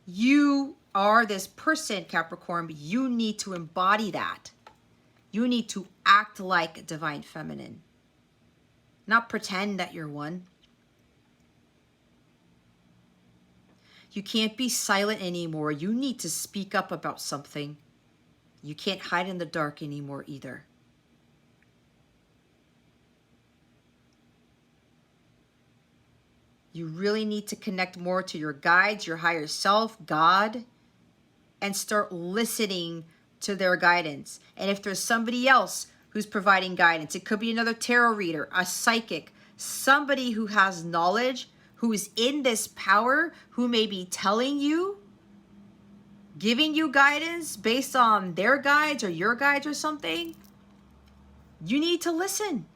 You are this person, Capricorn, but you need to embody that. You need to act like a Divine Feminine. Not pretend that you're one. You can't be silent anymore. You need to speak up about something. You can't hide in the dark anymore either. You really need to connect more to your guides, your higher self, God, and start listening to their guidance. And if there's somebody else who's providing guidance, it could be another tarot reader, a psychic, somebody who has knowledge, who is in this power, who may be telling you, giving you guidance based on their guides or your guides or something, you need to listen.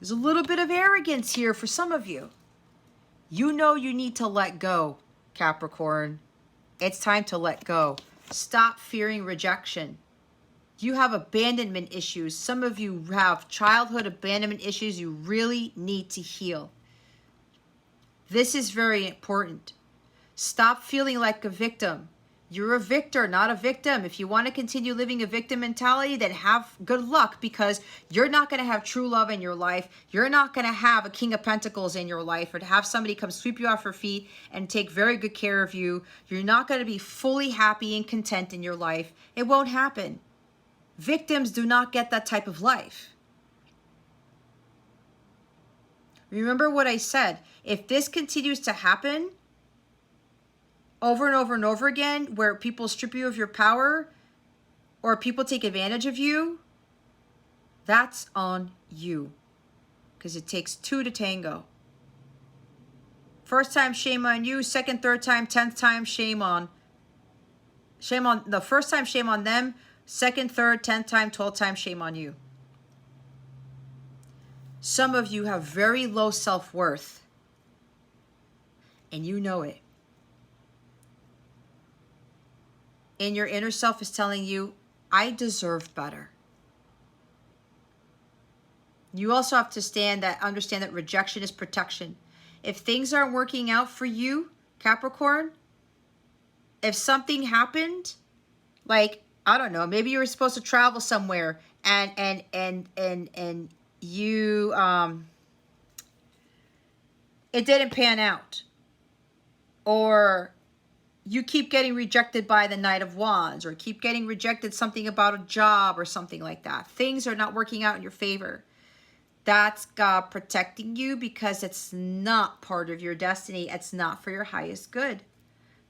There's a little bit of arrogance here for some of you. You know you need to let go, Capricorn. It's time to let go. Stop fearing rejection. You have abandonment issues. Some of you have childhood abandonment issues you really need to heal. This is very important. Stop feeling like a victim. You're a victor, not a victim. If you want to continue living a victim mentality, then have good luck, because you're not going to have true love in your life. You're not going to have a King of Pentacles in your life, or to have somebody come sweep you off your feet and take very good care of you. You're not going to be fully happy and content in your life. It won't happen. Victims do not get that type of life. Remember what I said. If this continues to happen over and over and over again, where people strip you of your power or people take advantage of you, that's on you, because it takes two to tango. First time, shame on you. Second, third time, 10th time, shame on the first time, shame on them. Second, third, 10th time, 12th time, shame on you. Some of you have very low self-worth, and you know it. And your inner self is telling you, I deserve better. You also have to understand that rejection is protection. If things aren't working out for you, Capricorn, if something happened, like, I don't know, maybe you were supposed to travel somewhere and you, it didn't pan out, or you keep getting rejected by the Knight of Wands, or keep getting rejected something about a job or something like that. Things are not working out in your favor. That's God protecting you, because it's not part of your destiny. It's not for your highest good.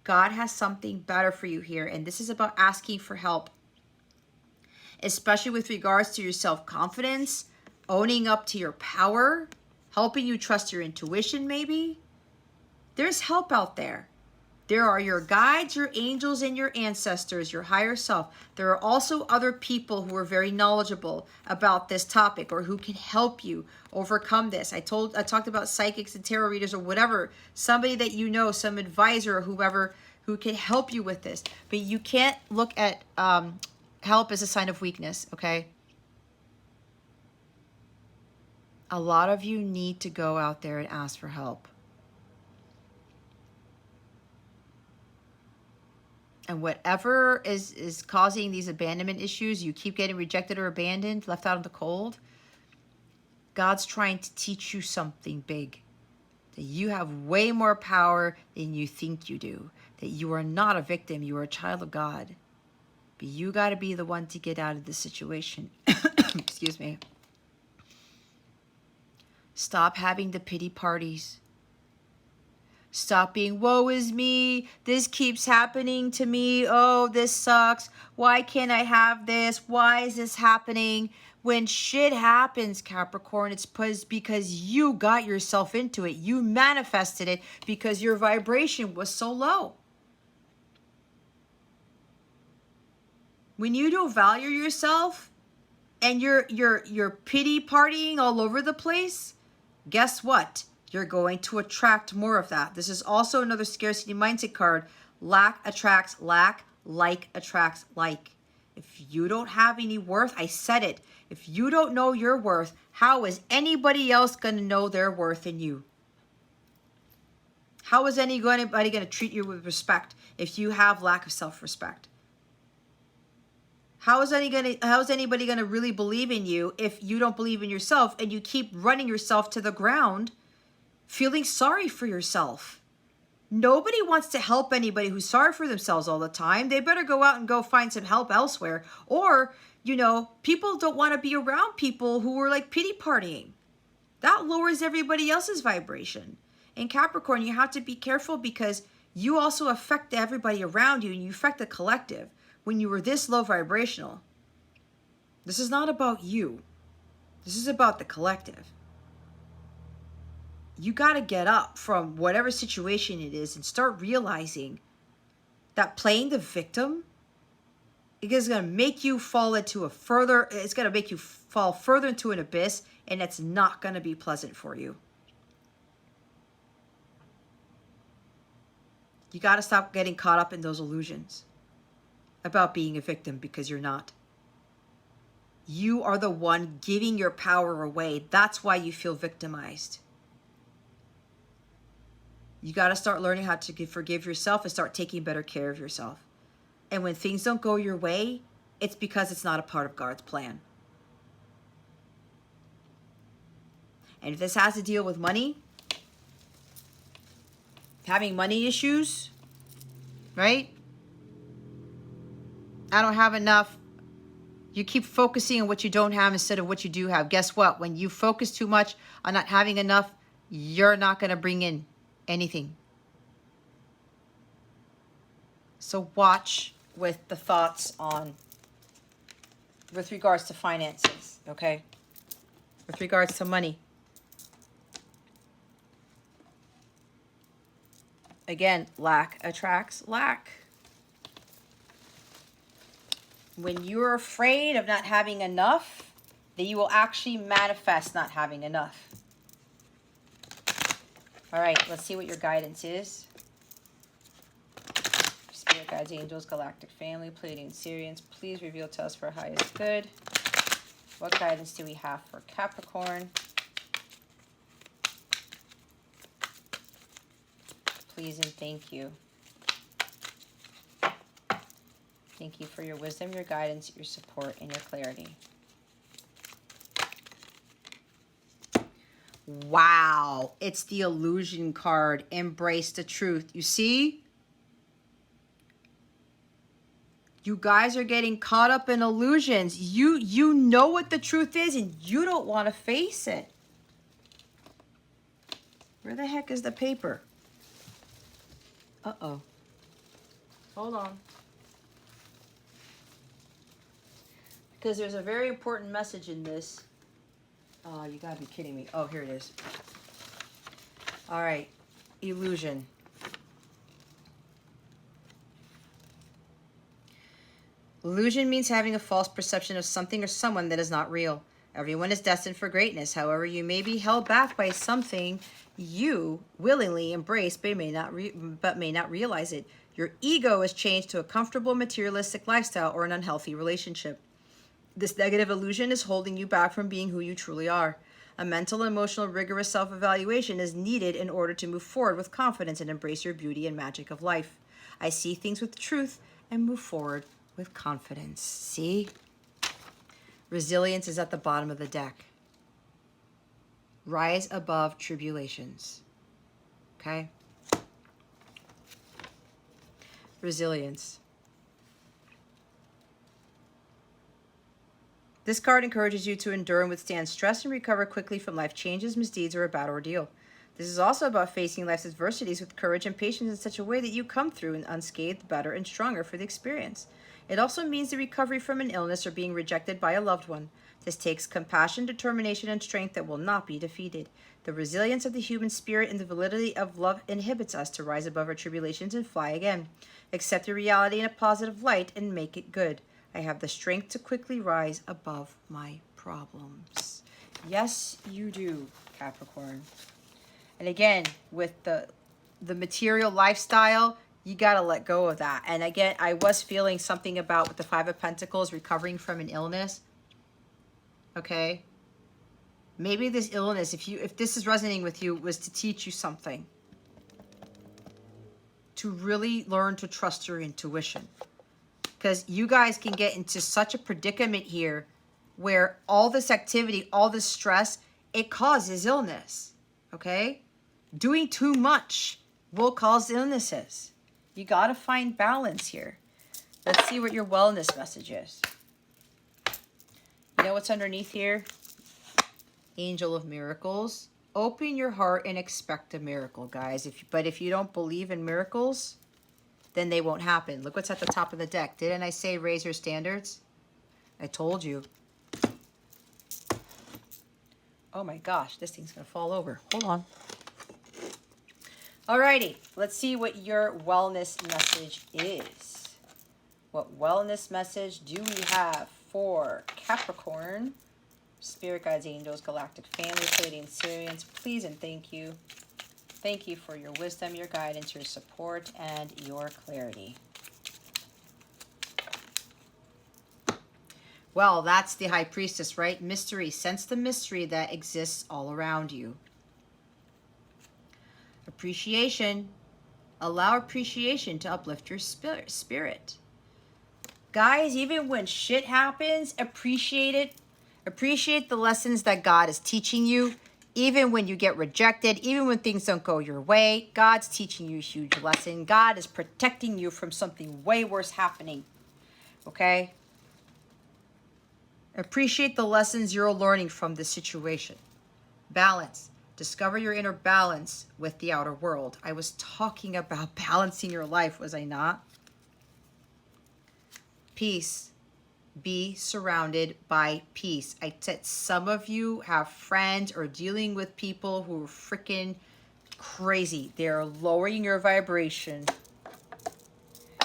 God has something better for you here. And this is about asking for help, especially with regards to your self-confidence, owning up to your power, helping you trust your intuition maybe. There's help out there. There are your guides, your angels, and your ancestors, your higher self. There are also other people who are very knowledgeable about this topic, or who can help you overcome this. I talked about psychics and tarot readers, or whatever, somebody that you know, some advisor or whoever, who can help you with this. But you can't look at help as a sign of weakness, okay? A lot of you need to go out there and ask for help. And whatever is causing these abandonment issues, you keep getting rejected or abandoned, left out in the cold, God's trying to teach you something big. That you have way more power than you think you do. That you are not a victim, you are a child of God. But you got to be the one to get out of this situation. Excuse me. Stop having the pity parties. Stop being, woe is me, this keeps happening to me, oh, this sucks, why can't I have this, why is this happening? When shit happens, Capricorn, it's because you got yourself into it. You manifested it because your vibration was so low. When you don't value yourself and you're pity partying all over the place, guess what? You're going to attract more of that. This is also another scarcity mindset card. Lack attracts lack, like attracts like. If you don't have any worth, I said it. If you don't know your worth, how is anybody else going to know their worth in you? How is anybody going to treat you with respect if you have lack of self-respect? How is anybody going to really believe in you if you don't believe in yourself and you keep running yourself to the ground, feeling sorry for yourself? Nobody wants to help anybody who's sorry for themselves all the time. They better go out and go find some help elsewhere. Or, you know, people don't want to be around people who are like pity partying. That lowers everybody else's vibration. in Capricorn, you have to be careful because you also affect everybody around you and you affect the collective when you were this low vibrational. This is not about you. This is about the collective. You got to get up from whatever situation it is and start realizing that playing the victim is going to make you fall into a further, it's going to make you fall further into an abyss, and it's not going to be pleasant for you. You got to stop getting caught up in those illusions about being a victim, because you're not. You are the one giving your power away. That's why you feel victimized. You got to start learning how to forgive yourself and start taking better care of yourself. And when things don't go your way, it's because it's not a part of God's plan. And if this has to deal with money, having money issues, right? I don't have enough. You keep focusing on what you don't have instead of what you do have. Guess what? When you focus too much on not having enough, you're not going to bring in anything. So watch with the thoughts on, with regards to finances, okay? With regards to money. Again, lack attracts lack. When you're afraid of not having enough, then you will actually manifest not having enough. All right, let's see what your guidance is. Spirit guides, angels, galactic family, Pleiadian Syrians, please reveal to us for highest good. What guidance do we have for Capricorn? Please and thank you. Thank you for your wisdom, your guidance, your support, and your clarity. Wow, it's the illusion card. Embrace the truth. You see? You guys are getting caught up in illusions. You know what the truth is and you don't want to face it. Where the heck is the paper? Uh-oh. Hold on. Because there's a very important message in this. Oh, you gotta be kidding me. Oh, here it is. All right. Illusion. Illusion means having a false perception of something or someone that is not real. Everyone is destined for greatness. However, you may be held back by something you willingly embrace but may not realize it. Your ego is changed to a comfortable materialistic lifestyle or an unhealthy relationship. This negative illusion is holding you back from being who you truly are. A mental and emotional rigorous self-evaluation is needed in order to move forward with confidence and embrace your beauty and magic of life. I see things with truth and move forward with confidence. See? Resilience is at the bottom of the deck. Rise above tribulations. Okay? Resilience. This card encourages you to endure and withstand stress and recover quickly from life changes, misdeeds, or a bad ordeal. This is also about facing life's adversities with courage and patience in such a way that you come through unscathed, better, and stronger for the experience. It also means the recovery from an illness or being rejected by a loved one. This takes compassion, determination, and strength that will not be defeated. The resilience of the human spirit and the validity of love inhibits us to rise above our tribulations and fly again. Accept the reality in a positive light and make it good. I have the strength to quickly rise above my problems. Yes, you do, Capricorn. And again, with the material lifestyle, you got to let go of that. And again, I was feeling something about with the Five of Pentacles, recovering from an illness. Okay? Maybe this illness, if this is resonating with you, was to teach you something. To really learn to trust your intuition. Because you guys can get into such a predicament here where all this activity, all this stress, it causes illness. Okay? Doing too much will cause illnesses. You got to find balance here. Let's see what your wellness message is. You know what's underneath here? Angel of Miracles. open your heart and expect a miracle, guys. But if you don't believe in miracles, then they won't happen. Look what's at the top of the deck. Didn't I say raise your standards? I told you. Oh my gosh, this thing's gonna fall over. Hold on. Alrighty, let's see what your wellness message is. What wellness message do we have for Capricorn? Spirit guides, angels, galactic family, Pleiadian Syrians, please and thank you. Thank you for your wisdom, your guidance, your support, and your clarity. Well, that's the High Priestess, right? Mystery. Sense the mystery that exists all around you. Appreciation. Allow appreciation to uplift your spirit. Guys, even when shit happens, appreciate it. Appreciate the lessons that God is teaching you. Even when you get rejected, even when things don't go your way, God's teaching you a huge lesson. God is protecting you from something way worse happening. Okay? Appreciate the lessons you're learning from this situation. Balance. Discover your inner balance with the outer world. I was talking about balancing your life, was I not? Peace. Be surrounded by peace. I said some of you have friends or dealing with people who are freaking crazy. They're lowering your vibration.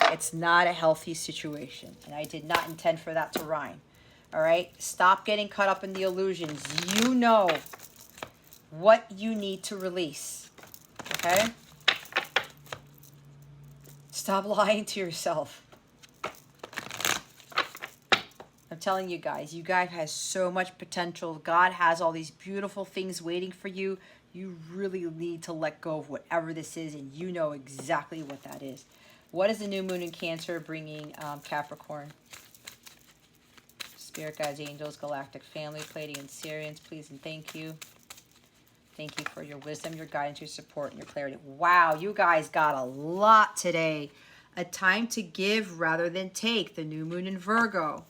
It's not a healthy situation. And I did not intend for that to rhyme. All right? Stop getting caught up in the illusions. You know what you need to release. Okay? Stop lying to yourself. I'm telling you guys have so much potential. God has all these beautiful things waiting for you. You really need to let go of whatever this is, and you know exactly what that is. What is the new moon in Cancer bringing Capricorn? Spirit guides, angels, galactic family, Pleiadian Syrians, please and thank you. Thank you for your wisdom, your guidance, your support, and your clarity. Wow, you guys got a lot today. A time to give rather than take. The new moon in Virgo.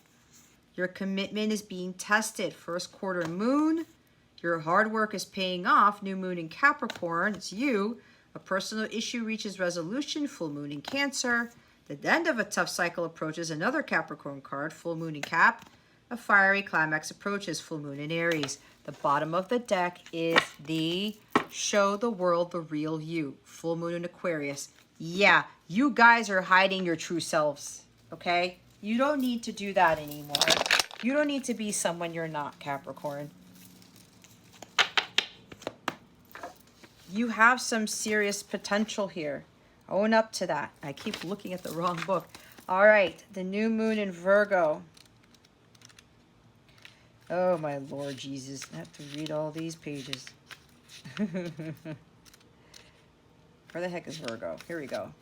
Your commitment is being tested. First quarter moon. Your hard work is paying off. New moon in Capricorn. It's you. A personal issue reaches resolution. Full moon in Cancer. The end of a tough cycle approaches. Another Capricorn card. Full moon in Cap. A fiery climax approaches. Full moon in Aries. The bottom of the deck is the show the world the real you. Full moon in Aquarius. Yeah, you guys are hiding your true selves. Okay? You don't need to do that anymore. You don't need to be someone you're not, Capricorn. You have some serious potential here. Own up to that. I keep looking at the wrong book. All right, the new moon in Virgo. Oh, my Lord Jesus. I have to read all these pages. Where the heck is Virgo? Here we go.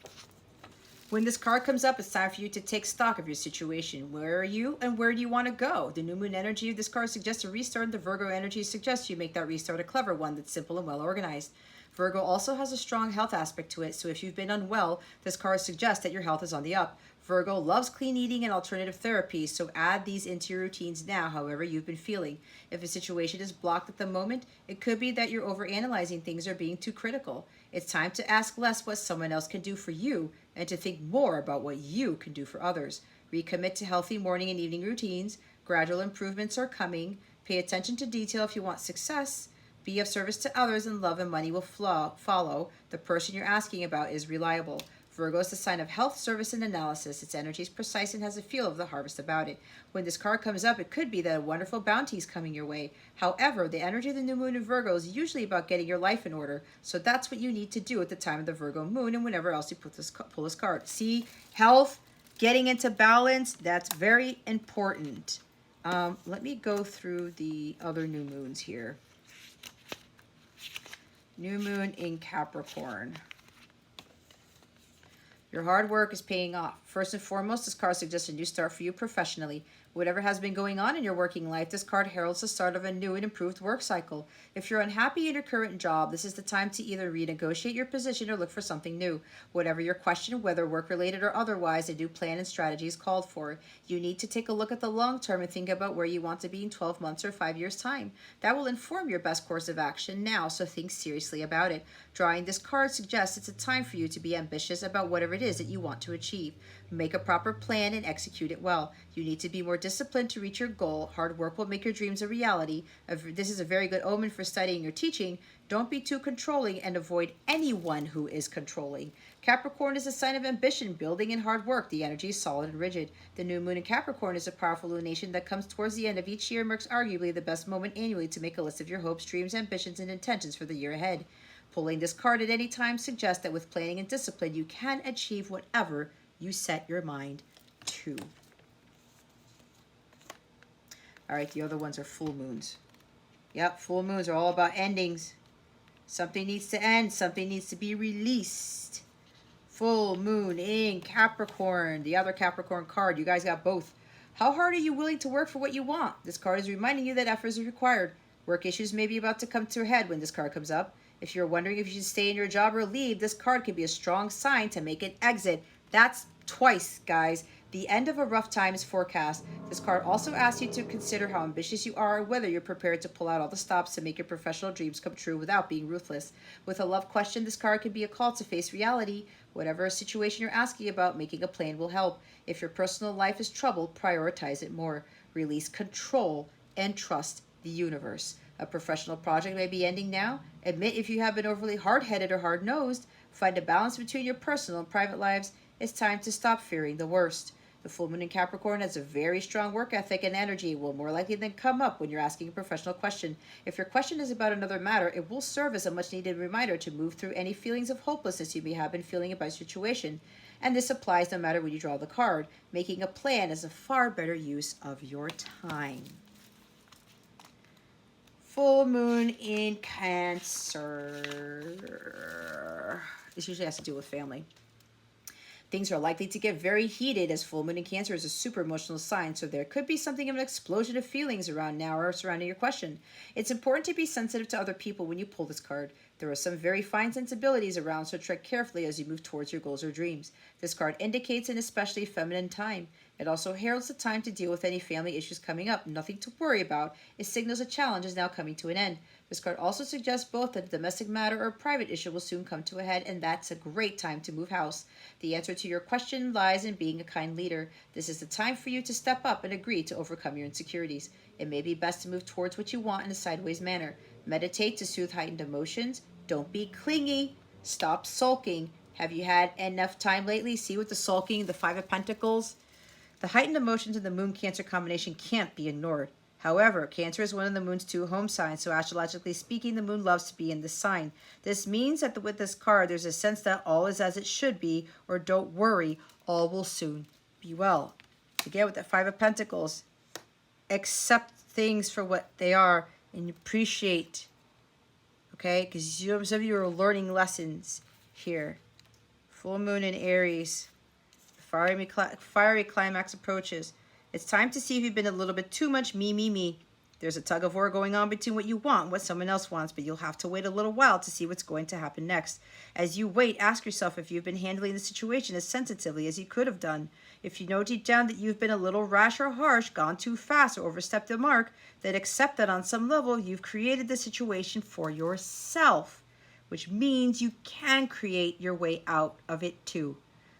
When this card comes up, it's time for you to take stock of your situation. Where are you and where do you want to go? The new moon energy of this card suggests a restart. The Virgo energy suggests you make that restart a clever one that's simple and well organized. Virgo also has a strong health aspect to it, so if you've been unwell, this card suggests that your health is on the up. Virgo loves clean eating and alternative therapies, so add these into your routines now, however you've been feeling. If a situation is blocked at the moment, it could be that you're overanalyzing things or being too critical. It's time to ask less what someone else can do for you and to think more about what you can do for others. Recommit to healthy morning and evening routines. Gradual improvements are coming. Pay attention to detail if you want success. Be of service to others and love and money will follow. The person you're asking about is reliable. Virgo is the sign of health, service, and analysis. Its energy is precise and has a feel of the harvest about it. When this card comes up, it could be that a wonderful bounty is coming your way. However, the energy of the new moon in Virgo is usually about getting your life in order. So that's what you need to do at the time of the Virgo moon and whenever else you pull this card. See, health, getting into balance, that's very important. Let me go through the other new moons here. New moon in Capricorn. Your hard work is paying off. First and foremost, this card suggests a new start for you professionally. Whatever has been going on in your working life, this card heralds the start of a new and improved work cycle. If you're unhappy in your current job, this is the time to either renegotiate your position or look for something new. Whatever your question, whether work-related or otherwise, a new plan and strategy is called for. You need to take a look at the long term and think about where you want to be in 12 months or 5 years' time. That will inform your best course of action now, so think seriously about it. Drawing this card suggests it's a time for you to be ambitious about whatever it is that you want to achieve. Make a proper plan and execute it well. You need to be more disciplined to reach your goal. Hard work will make your dreams a reality. This is a very good omen for studying or teaching. Don't be too controlling and avoid anyone who is controlling. Capricorn is a sign of ambition, building, and hard work. The energy is solid and rigid. The new moon in Capricorn is a powerful lunation that comes towards the end of each year and marks arguably the best moment annually to make a list of your hopes, dreams, ambitions, and intentions for the year ahead. Pulling this card at any time suggests that with planning and discipline, you can achieve whatever you set your mind to. All right, the other ones are full moons. Yep, full moons are all about endings. Something needs to end. Something needs to be released. Full moon in Capricorn. The other Capricorn card. You guys got both. How hard are you willing to work for what you want? This card is reminding you that effort is required. Work issues may be about to come to a head when this card comes up. If you're wondering if you should stay in your job or leave, this card can be a strong sign to make an exit. That's twice, guys. The end of a rough time is forecast. This card also asks you to consider how ambitious you are and whether you're prepared to pull out all the stops to make your professional dreams come true without being ruthless. With a love question, this card can be a call to face reality. Whatever situation you're asking about, making a plan will help. If your personal life is troubled, prioritize it more. Release control and trust the universe. A professional project may be ending now. Admit if you have been overly hard-headed or hard-nosed. Find a balance between your personal and private lives. It's time to stop fearing the worst. The full moon in Capricorn has a very strong work ethic and energy. Will more likely than come up when you're asking a professional question. If your question is about another matter, it will serve as a much needed reminder to move through any feelings of hopelessness you may have been feeling about your situation. And this applies no matter when you draw the card. Making a plan is a far better use of your time. Full moon in Cancer. This usually has to do with family. Things are likely to get very heated as full moon in Cancer is a super emotional sign, so there could be something of an explosion of feelings around now or surrounding your question. It's important to be sensitive to other people when you pull this card. There are some very fine sensibilities around, so tread carefully as you move towards your goals or dreams. This card indicates an especially feminine time. It also heralds the time to deal with any family issues coming up. Nothing to worry about. It signals a challenge is now coming to an end. This card also suggests both that a domestic matter or a private issue will soon come to a head, and that's a great time to move house. The answer to your question lies in being a kind leader. This is the time for you to step up and agree to overcome your insecurities. It may be best to move towards what you want in a sideways manner. Meditate to soothe heightened emotions. Don't be clingy. Stop sulking. Have you had enough time lately? See with the sulking, the Five of Pentacles? The heightened emotions in the Moon-Cancer combination can't be ignored. However, Cancer is one of the Moon's 2 home signs, so astrologically speaking, the Moon loves to be in this sign. This means that with this card, there's a sense that all is as it should be, or don't worry, all will soon be well. Again, with the Five of Pentacles, accept things for what they are and appreciate, okay? Because some of you are learning lessons here. Full Moon in Aries. Fiery climax approaches. It's time to see if you've been a little bit too much me. There's a tug of war going on between what you want and what someone else wants, but you'll have to wait a little while to see what's going to happen next. As you wait, ask yourself if you've been handling the situation as sensitively as you could have done. If you know deep down that you've been a little rash or harsh, gone too fast, or overstepped the mark, then accept that on some level you've created the situation for yourself, which means you can create your way out of it too.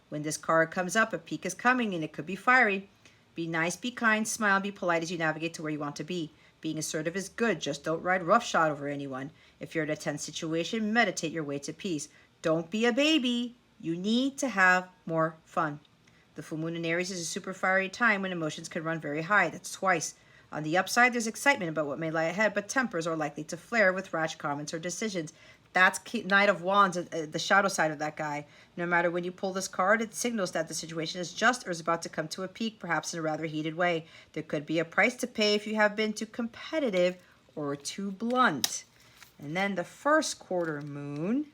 When this card comes up, a peak is coming and it could be fiery. Be nice, be kind, smile, be polite as you navigate to where you want to be. Being assertive is good, just don't ride roughshod over anyone. If you're in a tense situation, meditate your way to peace. Don't be a baby. You need to have more fun. The full moon in Aries is a super fiery time when emotions can run very high. That's twice. On the upside, there's excitement about what may lie ahead, but tempers are likely to flare with rash comments or decisions. That's Knight of Wands, the shadow side of that guy. No matter when you pull this card, it signals that the situation is just or is about to come to a peak, perhaps in a rather heated way. There could be a price to pay if you have been too competitive or too blunt. And then the first quarter moon,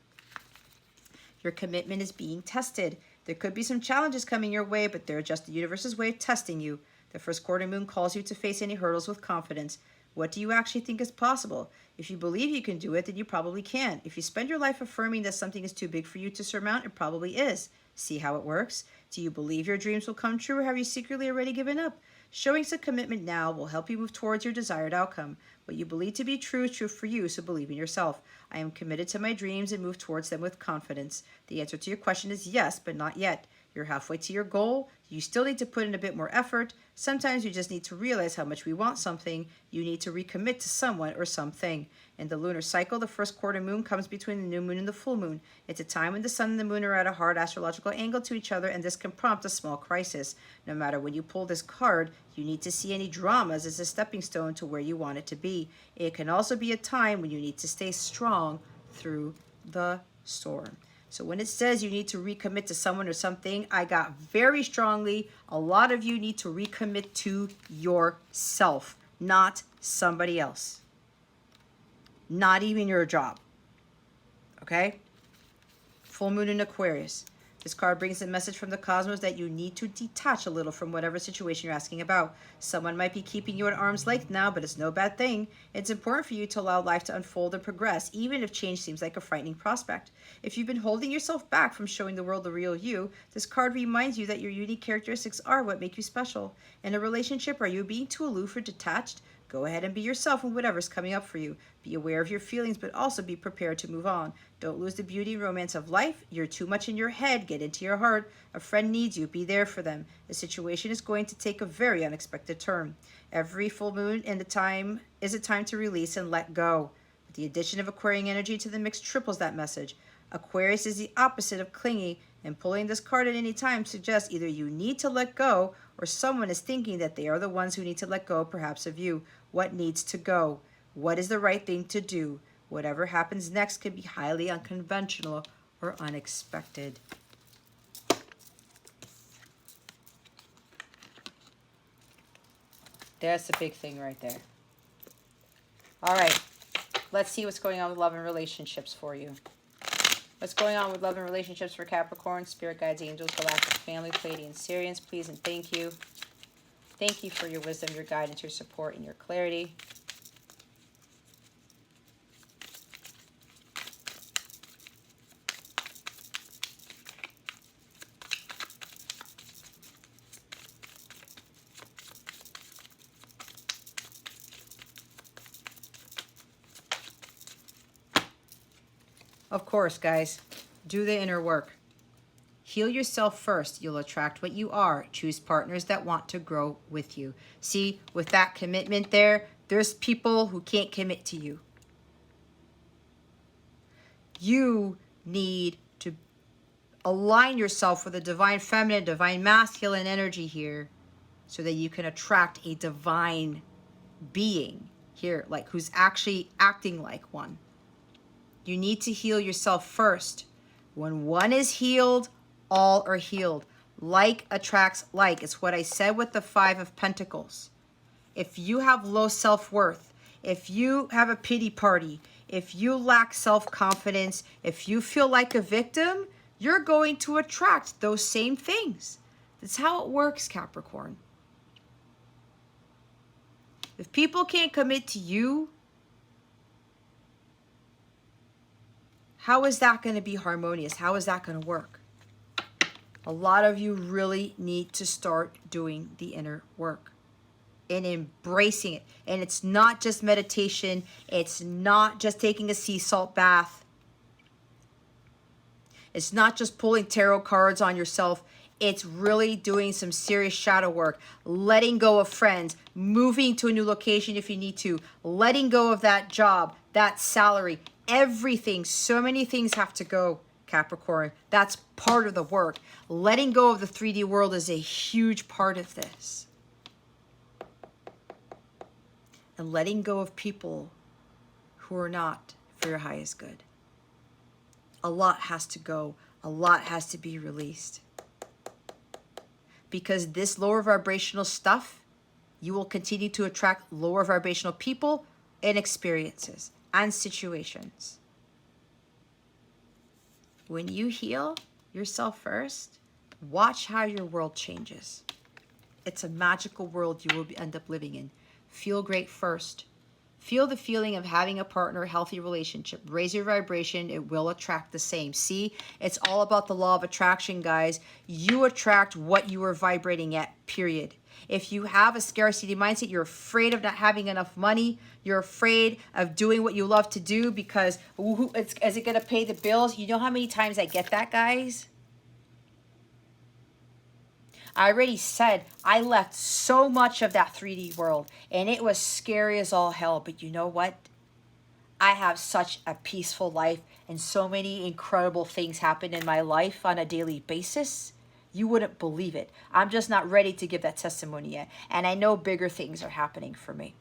your commitment is being tested. There could be some challenges coming your way, but they're just the universe's way of testing you. The first quarter moon calls you to face any hurdles with confidence. What do you actually think is possible? If you believe you can do it, then you probably can. If you spend your life affirming that something is too big for you to surmount, it probably is. See how it works? Do you believe your dreams will come true, or have you secretly already given up? Showing some commitment now will help you move towards your desired outcome. What you believe to be true is true for you, so believe in yourself. I am committed to my dreams and move towards them with confidence. The answer to your question is yes, but not yet. You're halfway to your goal. You still need to put in a bit more effort. Sometimes you just need to realize how much we want something. You need to recommit to someone or something. In the lunar cycle, the first quarter moon comes between the new moon and the full moon. It's a time when the sun and the moon are at a hard astrological angle to each other, and this can prompt a small crisis. No matter when you pull this card, you need to see any dramas as a stepping stone to where you want it to be. It can also be a time when you need to stay strong through the storm. So when it says you need to recommit to someone or something, I got very strongly, a lot of you need to recommit to yourself, not somebody else. Not even your job. Okay? Full moon in Aquarius. This card brings a message from the cosmos that you need to detach a little from whatever situation you're asking about. Someone might be keeping you at arm's length now, but it's no bad thing. It's important for you to allow life to unfold and progress, even if change seems like a frightening prospect. If you've been holding yourself back from showing the world the real you, this card reminds you that your unique characteristics are what make you special. In a relationship, are you being too aloof or detached? Go ahead and be yourself in whatever's coming up for you. Be aware of your feelings, but also be prepared to move on. Don't lose the beauty and romance of life. You're too much in your head. Get into your heart. A friend needs you. Be there for them. The situation is going to take a very unexpected turn. Every full moon and the time is a time to release and let go. But the addition of Aquarian energy to the mix triples that message. Aquarius is the opposite of clingy, and pulling this card at any time suggests either you need to let go or someone is thinking that they are the ones who need to let go, perhaps of you. What needs to go? What is the right thing to do? Whatever happens next could be highly unconventional or unexpected. That's the big thing right there. All right, let's see what's going on with love and relationships for you. What's going on with love and relationships for Capricorn? Spirit guides, angels, galactic family, Pleiadian Sirians, please and thank you. Thank you for your wisdom, your guidance, your support, and your clarity. Of course, guys, do the inner work. Heal yourself first. You'll attract what you are. Choose partners that want to grow with you. See, with that commitment there, there's people who can't commit to you. You need to align yourself with a divine feminine, divine masculine energy here so that you can attract a divine being here, like who's actually acting like one. You need to heal yourself first. When one is healed, all are healed. Like attracts like. It's what I said with the Five of Pentacles. If you have low self-worth, if you have a pity party, if you lack self-confidence, if you feel like a victim, you're going to attract those same things. That's how it works, Capricorn. If people can't commit to you, how is that going to be harmonious? How is that going to work? A lot of you really need to start doing the inner work and embracing it. And it's not just meditation. It's not just taking a sea salt bath. It's not just pulling tarot cards on yourself. It's really doing some serious shadow work, letting go of friends, moving to a new location if you need to, letting go of that job, that salary, everything. So many things have to go, Capricorn. That's part of the work. Letting go of the 3D world is a huge part of this. And letting go of people who are not for your highest good. A lot has to go. A lot has to be released. Because this lower vibrational stuff, you will continue to attract lower vibrational people and experiences and situations. When you heal yourself first, watch how your world changes. It's a magical world you will end up living in. Feel great first. Feel the feeling of having a partner, a healthy relationship. Raise your vibration. It will attract the same. See, it's all about the law of attraction, guys. You attract what you are vibrating at, period. If you have a scarcity mindset, you're afraid of not having enough money. You're afraid of doing what you love to do because is it going to pay the bills? You know how many times I get that, guys? I already said I left so much of that 3D world and it was scary as all hell. But you know what? I have such a peaceful life and so many incredible things happen in my life on a daily basis. You wouldn't believe it. I'm just not ready to give that testimony yet. And I know bigger things are happening for me.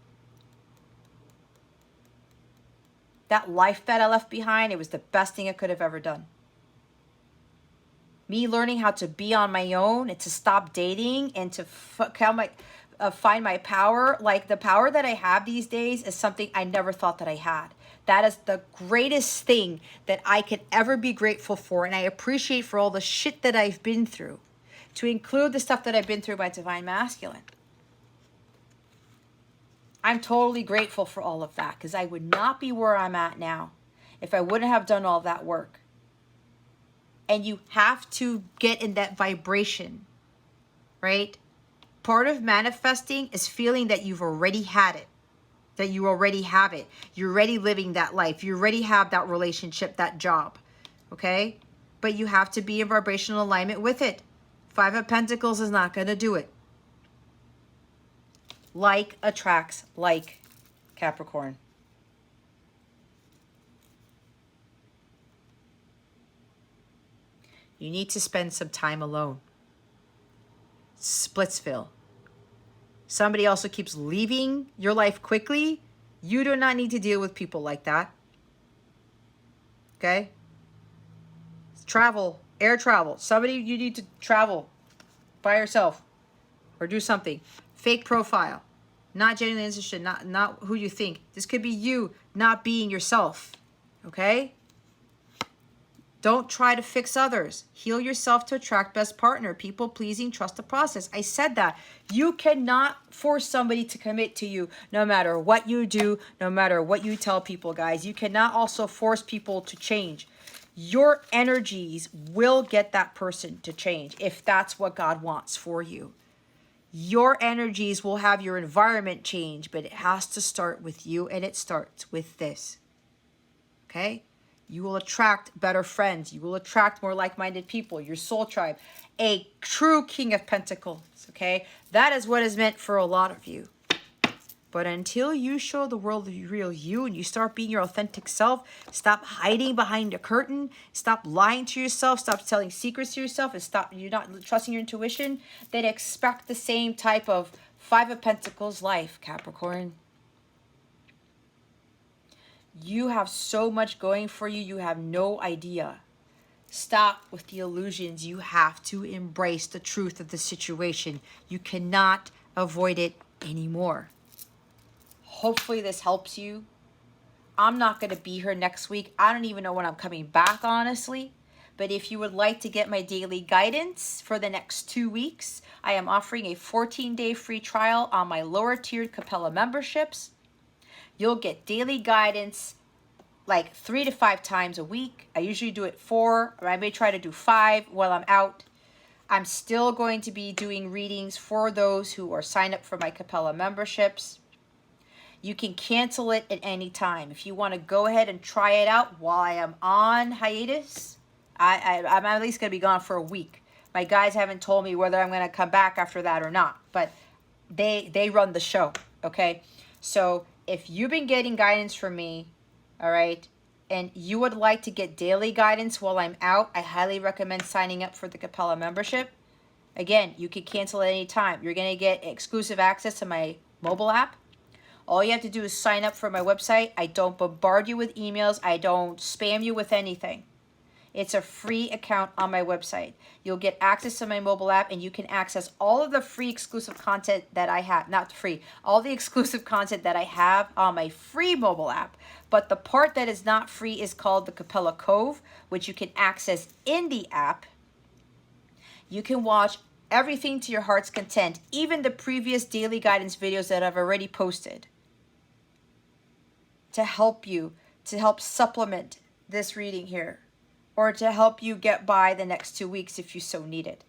That life that I left behind, it was the best thing I could have ever done. Me learning how to be on my own and to stop dating and to find my power. Like the power that I have these days is something I never thought that I had. That is the greatest thing that I could ever be grateful for. And I appreciate for all the shit that I've been through, to include the stuff that I've been through by Divine Masculine. I'm totally grateful for all of that because I would not be where I'm at now if I wouldn't have done all that work. And you have to get in that vibration, right? Part of manifesting is feeling that you've already had it, that you already have it. You're already living that life. You already have that relationship, that job, okay? But you have to be in vibrational alignment with it. 5 of Pentacles is not going to do it. Like attracts like, Capricorn. You need to spend some time alone. Splitsville. Somebody also keeps leaving your life quickly. You do not need to deal with people like that. Okay? Travel. Air travel. Somebody, you need to travel by yourself or do something. Fake profile. Not genuinely interested. Not who you think. This could be you not being yourself. Okay? Don't try to fix others. Heal yourself to attract best partner. People pleasing, trust the process. I said that. You cannot force somebody to commit to you no matter what you do, no matter what you tell people, guys. You cannot also force people to change. Your energies will get that person to change if that's what God wants for you. Your energies will have your environment change, but it has to start with you, and it starts with this. Okay? You will attract better friends. You will attract more like-minded people, your soul tribe, a true King of Pentacles, okay? That is what is meant for a lot of you. But until you show the world the real you and you start being your authentic self, stop hiding behind a curtain, stop lying to yourself, stop telling secrets to yourself, and stop you're not trusting your intuition, then expect the same type of 5 of Pentacles life, Capricorn. You have so much going for you, you have no idea. Stop with the illusions. You have to embrace the truth of the situation. You cannot avoid it anymore. Hopefully this helps you. I'm not going to be here next week. I don't even know when I'm coming back, honestly. But if you would like to get my daily guidance for the next 2 weeks, I am offering a 14-day free trial on my lower tiered Capella memberships. You'll get daily guidance like 3 to 5 times a week. I usually do it 4, or I may try to do 5 while I'm out. I'm still going to be doing readings for those who are signed up for my Capella memberships. You can cancel it at any time. If you want to go ahead and try it out while I am on hiatus, I'm at least going to be gone for a week. My guys haven't told me whether I'm going to come back after that or not, but they run the show, okay? So if you've been getting guidance from me, all right, and you would like to get daily guidance while I'm out, I highly recommend signing up for the Capella membership. Again, you can cancel at any time. You're going to get exclusive access to my mobile app. All you have to do is sign up for my website. I don't bombard you with emails. I don't spam you with anything. It's a free account on my website. You'll get access to my mobile app, and you can access all of the free exclusive content that I have. Not free. All the exclusive content that I have on my free mobile app. But the part that is not free is called the Capella Cove, which you can access in the app. You can watch everything to your heart's content, even the previous daily guidance videos that I've already posted, to help you, to help supplement this reading here, or to help you get by the next 2 weeks if you so need it.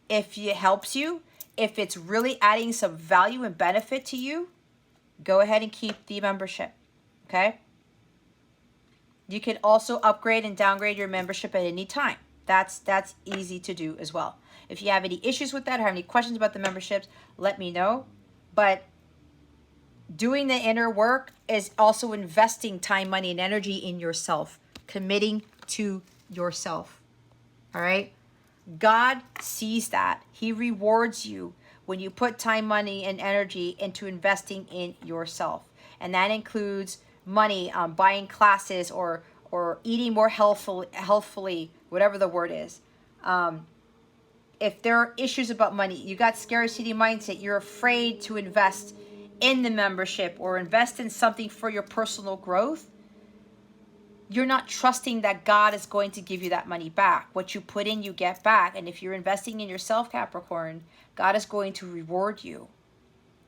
If it helps you, if it's really adding some value and benefit to you, go ahead and keep the membership, okay? You can also upgrade and downgrade your membership at any time. That's easy to do as well. If you have any issues with that or have any questions about the memberships, let me know. But doing the inner work is also investing time, money, and energy in yourself, committing to yourself, all right? God sees that. He rewards you when you put time, money, and energy into investing in yourself. And that includes money, buying classes or eating more healthfully, whatever the word is. If there are issues about money, you got scarcity mindset, you're afraid to invest in the membership or invest in something for your personal growth, you're not trusting that God is going to give you that money back. What you put in, you get back. And if you're investing in yourself, Capricorn, God is going to reward you.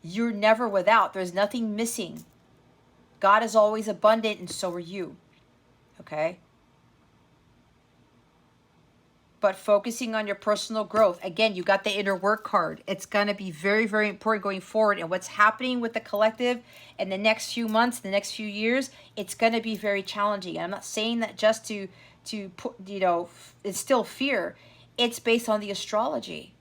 You're never without. There's nothing missing. God is always abundant, and so are you. Okay? But focusing on your personal growth. Again, you got the inner work card. It's going to be very, very important going forward. And what's happening with the collective in the next few months, the next few years, it's going to be very challenging. I'm not saying that just to put, instill fear. It's based on the astrology.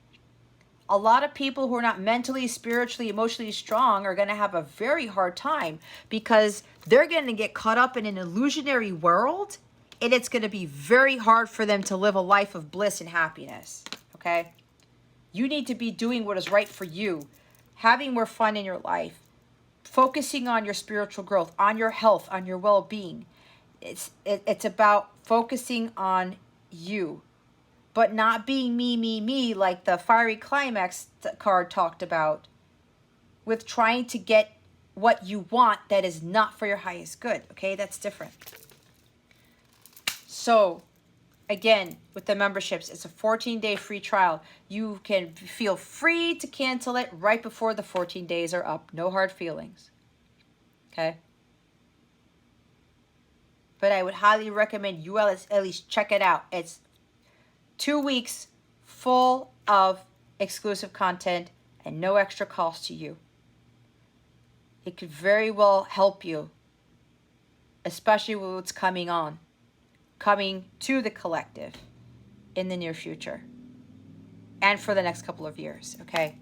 A lot of people who are not mentally, spiritually, emotionally strong are going to have a very hard time because they're going to get caught up in an illusionary world. And it's going to be very hard for them to live a life of bliss and happiness, okay? You need to be doing what is right for you, having more fun in your life, focusing on your spiritual growth, on your health, on your well-being. It's about focusing on you, but not being me, like the fiery climax card talked about, with trying to get what you want that is not for your highest good, okay? That's different. So, again, with the memberships, it's a 14-day free trial. You can feel free to cancel it right before the 14 days are up. No hard feelings. Okay? But I would highly recommend you at least check it out. It's 2 weeks full of exclusive content and no extra cost to you. It could very well help you, especially with what's coming to the collective in the near future and for the next couple of years, okay?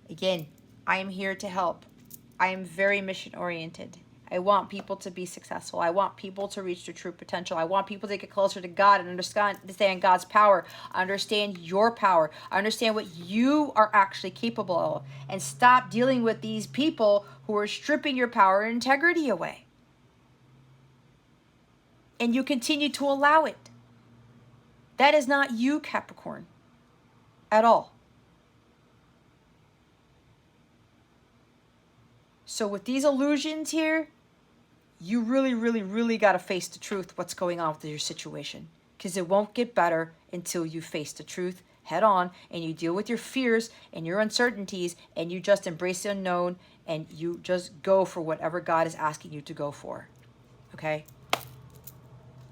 Again, I am here to help. I am very mission-oriented. I want people to be successful. I want people to reach their true potential. I want people to get closer to God and understand God's power, understand your power, understand what you are actually capable of, and stop dealing with these people who are stripping your power and integrity away. And you continue to allow it. That is not you, Capricorn, at all. So with these illusions here, you really, really, really got to face the truth, what's going on with your situation. Because it won't get better until you face the truth head on and you deal with your fears and your uncertainties and you just embrace the unknown and you just go for whatever God is asking you to go for. Okay?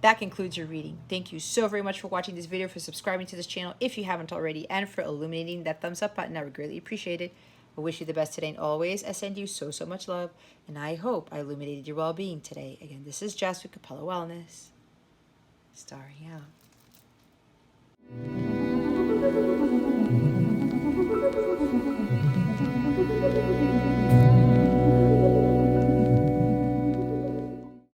That concludes your reading. Thank you so very much for watching this video, for subscribing to this channel if you haven't already, and for illuminating that thumbs up button. I would greatly appreciate it. I wish you the best today and always. I send you so, so much love, and I hope I illuminated your well-being today. Again, this is Jess with Capella Wellness, starring out.